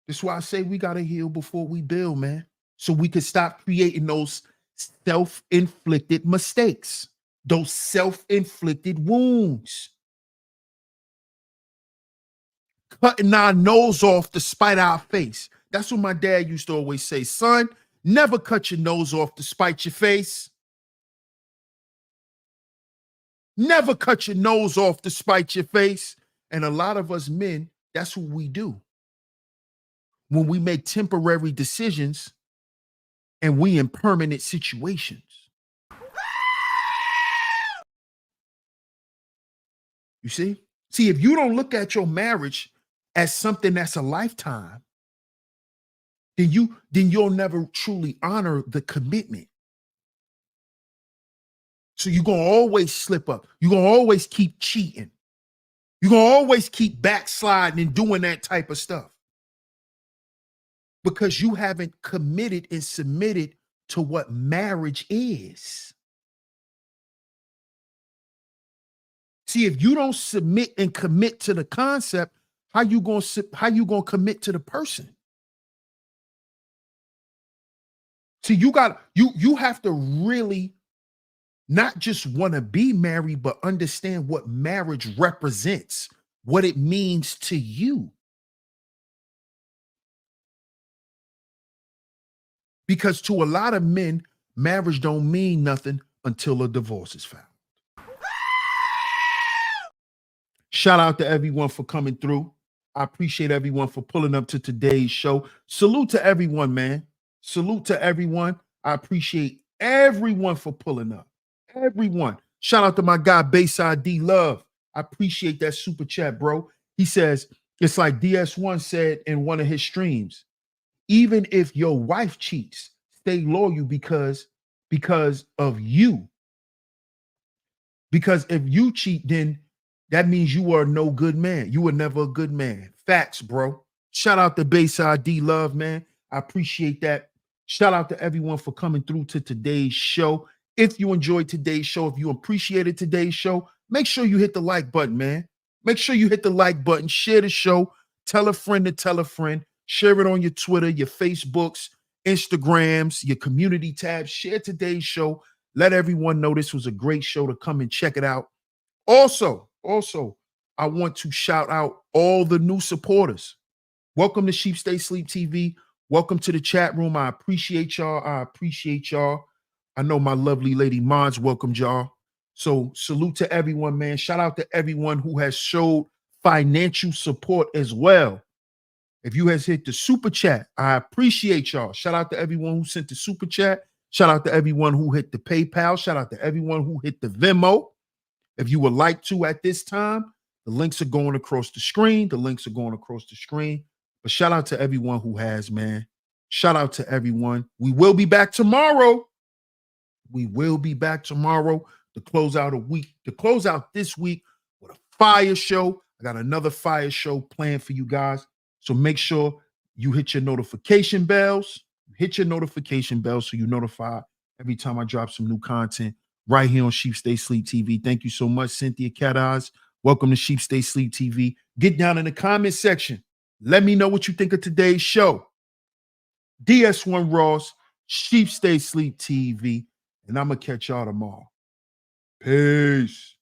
That's why I say we got to heal before we build, man. So we can stop creating those self-inflicted mistakes, those self-inflicted wounds. Cutting our nose off to spite our face. That's what my dad used to always say. Son, never cut your nose off to spite your face. Never cut your nose off to spite your face. And a lot of us men, that's what we do. When we make temporary decisions and we in permanent situations. You see? See, if you don't look at your marriage as something that's a lifetime, then you'll never truly honor the commitment. So you're going to always slip up. You're going to always keep cheating. You're going to always keep backsliding and doing that type of stuff. Because you haven't committed and submitted to what marriage is. See, if you don't submit and commit to the concept, how you gonna commit to the person? See, you have to really not just want to be married, but understand what marriage represents, what it means to you. Because to a lot of men, marriage don't mean nothing until a divorce is found. Shout out to everyone for coming through. I appreciate everyone for pulling up to today's show. Salute to everyone, man. Salute to everyone. I appreciate everyone for pulling up. Everyone. Shout out to my guy, Bayside D Love. I appreciate that super chat, bro. He says, it's like DS1 said in one of his streams, even if your wife cheats, stay loyal because of you. Because if you cheat, then that means you are no good man. You were never a good man. Facts, bro. Shout out to Bayside D Love, man. I appreciate that. Shout out to everyone for coming through to today's show. If you enjoyed today's show, if you appreciated today's show, make sure you hit the like button, man. Make sure you hit the like button. Share the show. Tell a friend to tell a friend. Share it on your Twitter, your Facebooks, Instagrams, your community tabs. Share today's show. Let everyone know this was a great show to come and check it out. Also, I want to shout out all the new supporters. Welcome to Sheep Stay Sleep TV. Welcome to the chat room. I appreciate y'all. I know my lovely lady mods welcomed y'all. So salute to everyone, man. Shout out to everyone who has showed financial support as well. If you has hit the super chat, I appreciate y'all. Shout out to everyone who sent the super chat. Shout out to everyone who hit the PayPal. Shout out to everyone who hit the Venmo. If you would like to at this time, the links are going across the screen. But shout out to everyone who has, man. Shout out to everyone. We will be back tomorrow. To close out this week with a fire show. I got another fire show planned for you guys. So make sure you hit your notification bells. So you're notified every time I drop some new content right here on Sheep Stay Sleep TV. Thank you so much, Cynthia Cat Eyes. Welcome to Sheep Stay Sleep TV. Get down in the comment section. Let me know what you think of today's show. DS1 Ross, Sheep Stay Sleep TV, and I'm going to catch y'all tomorrow. Peace.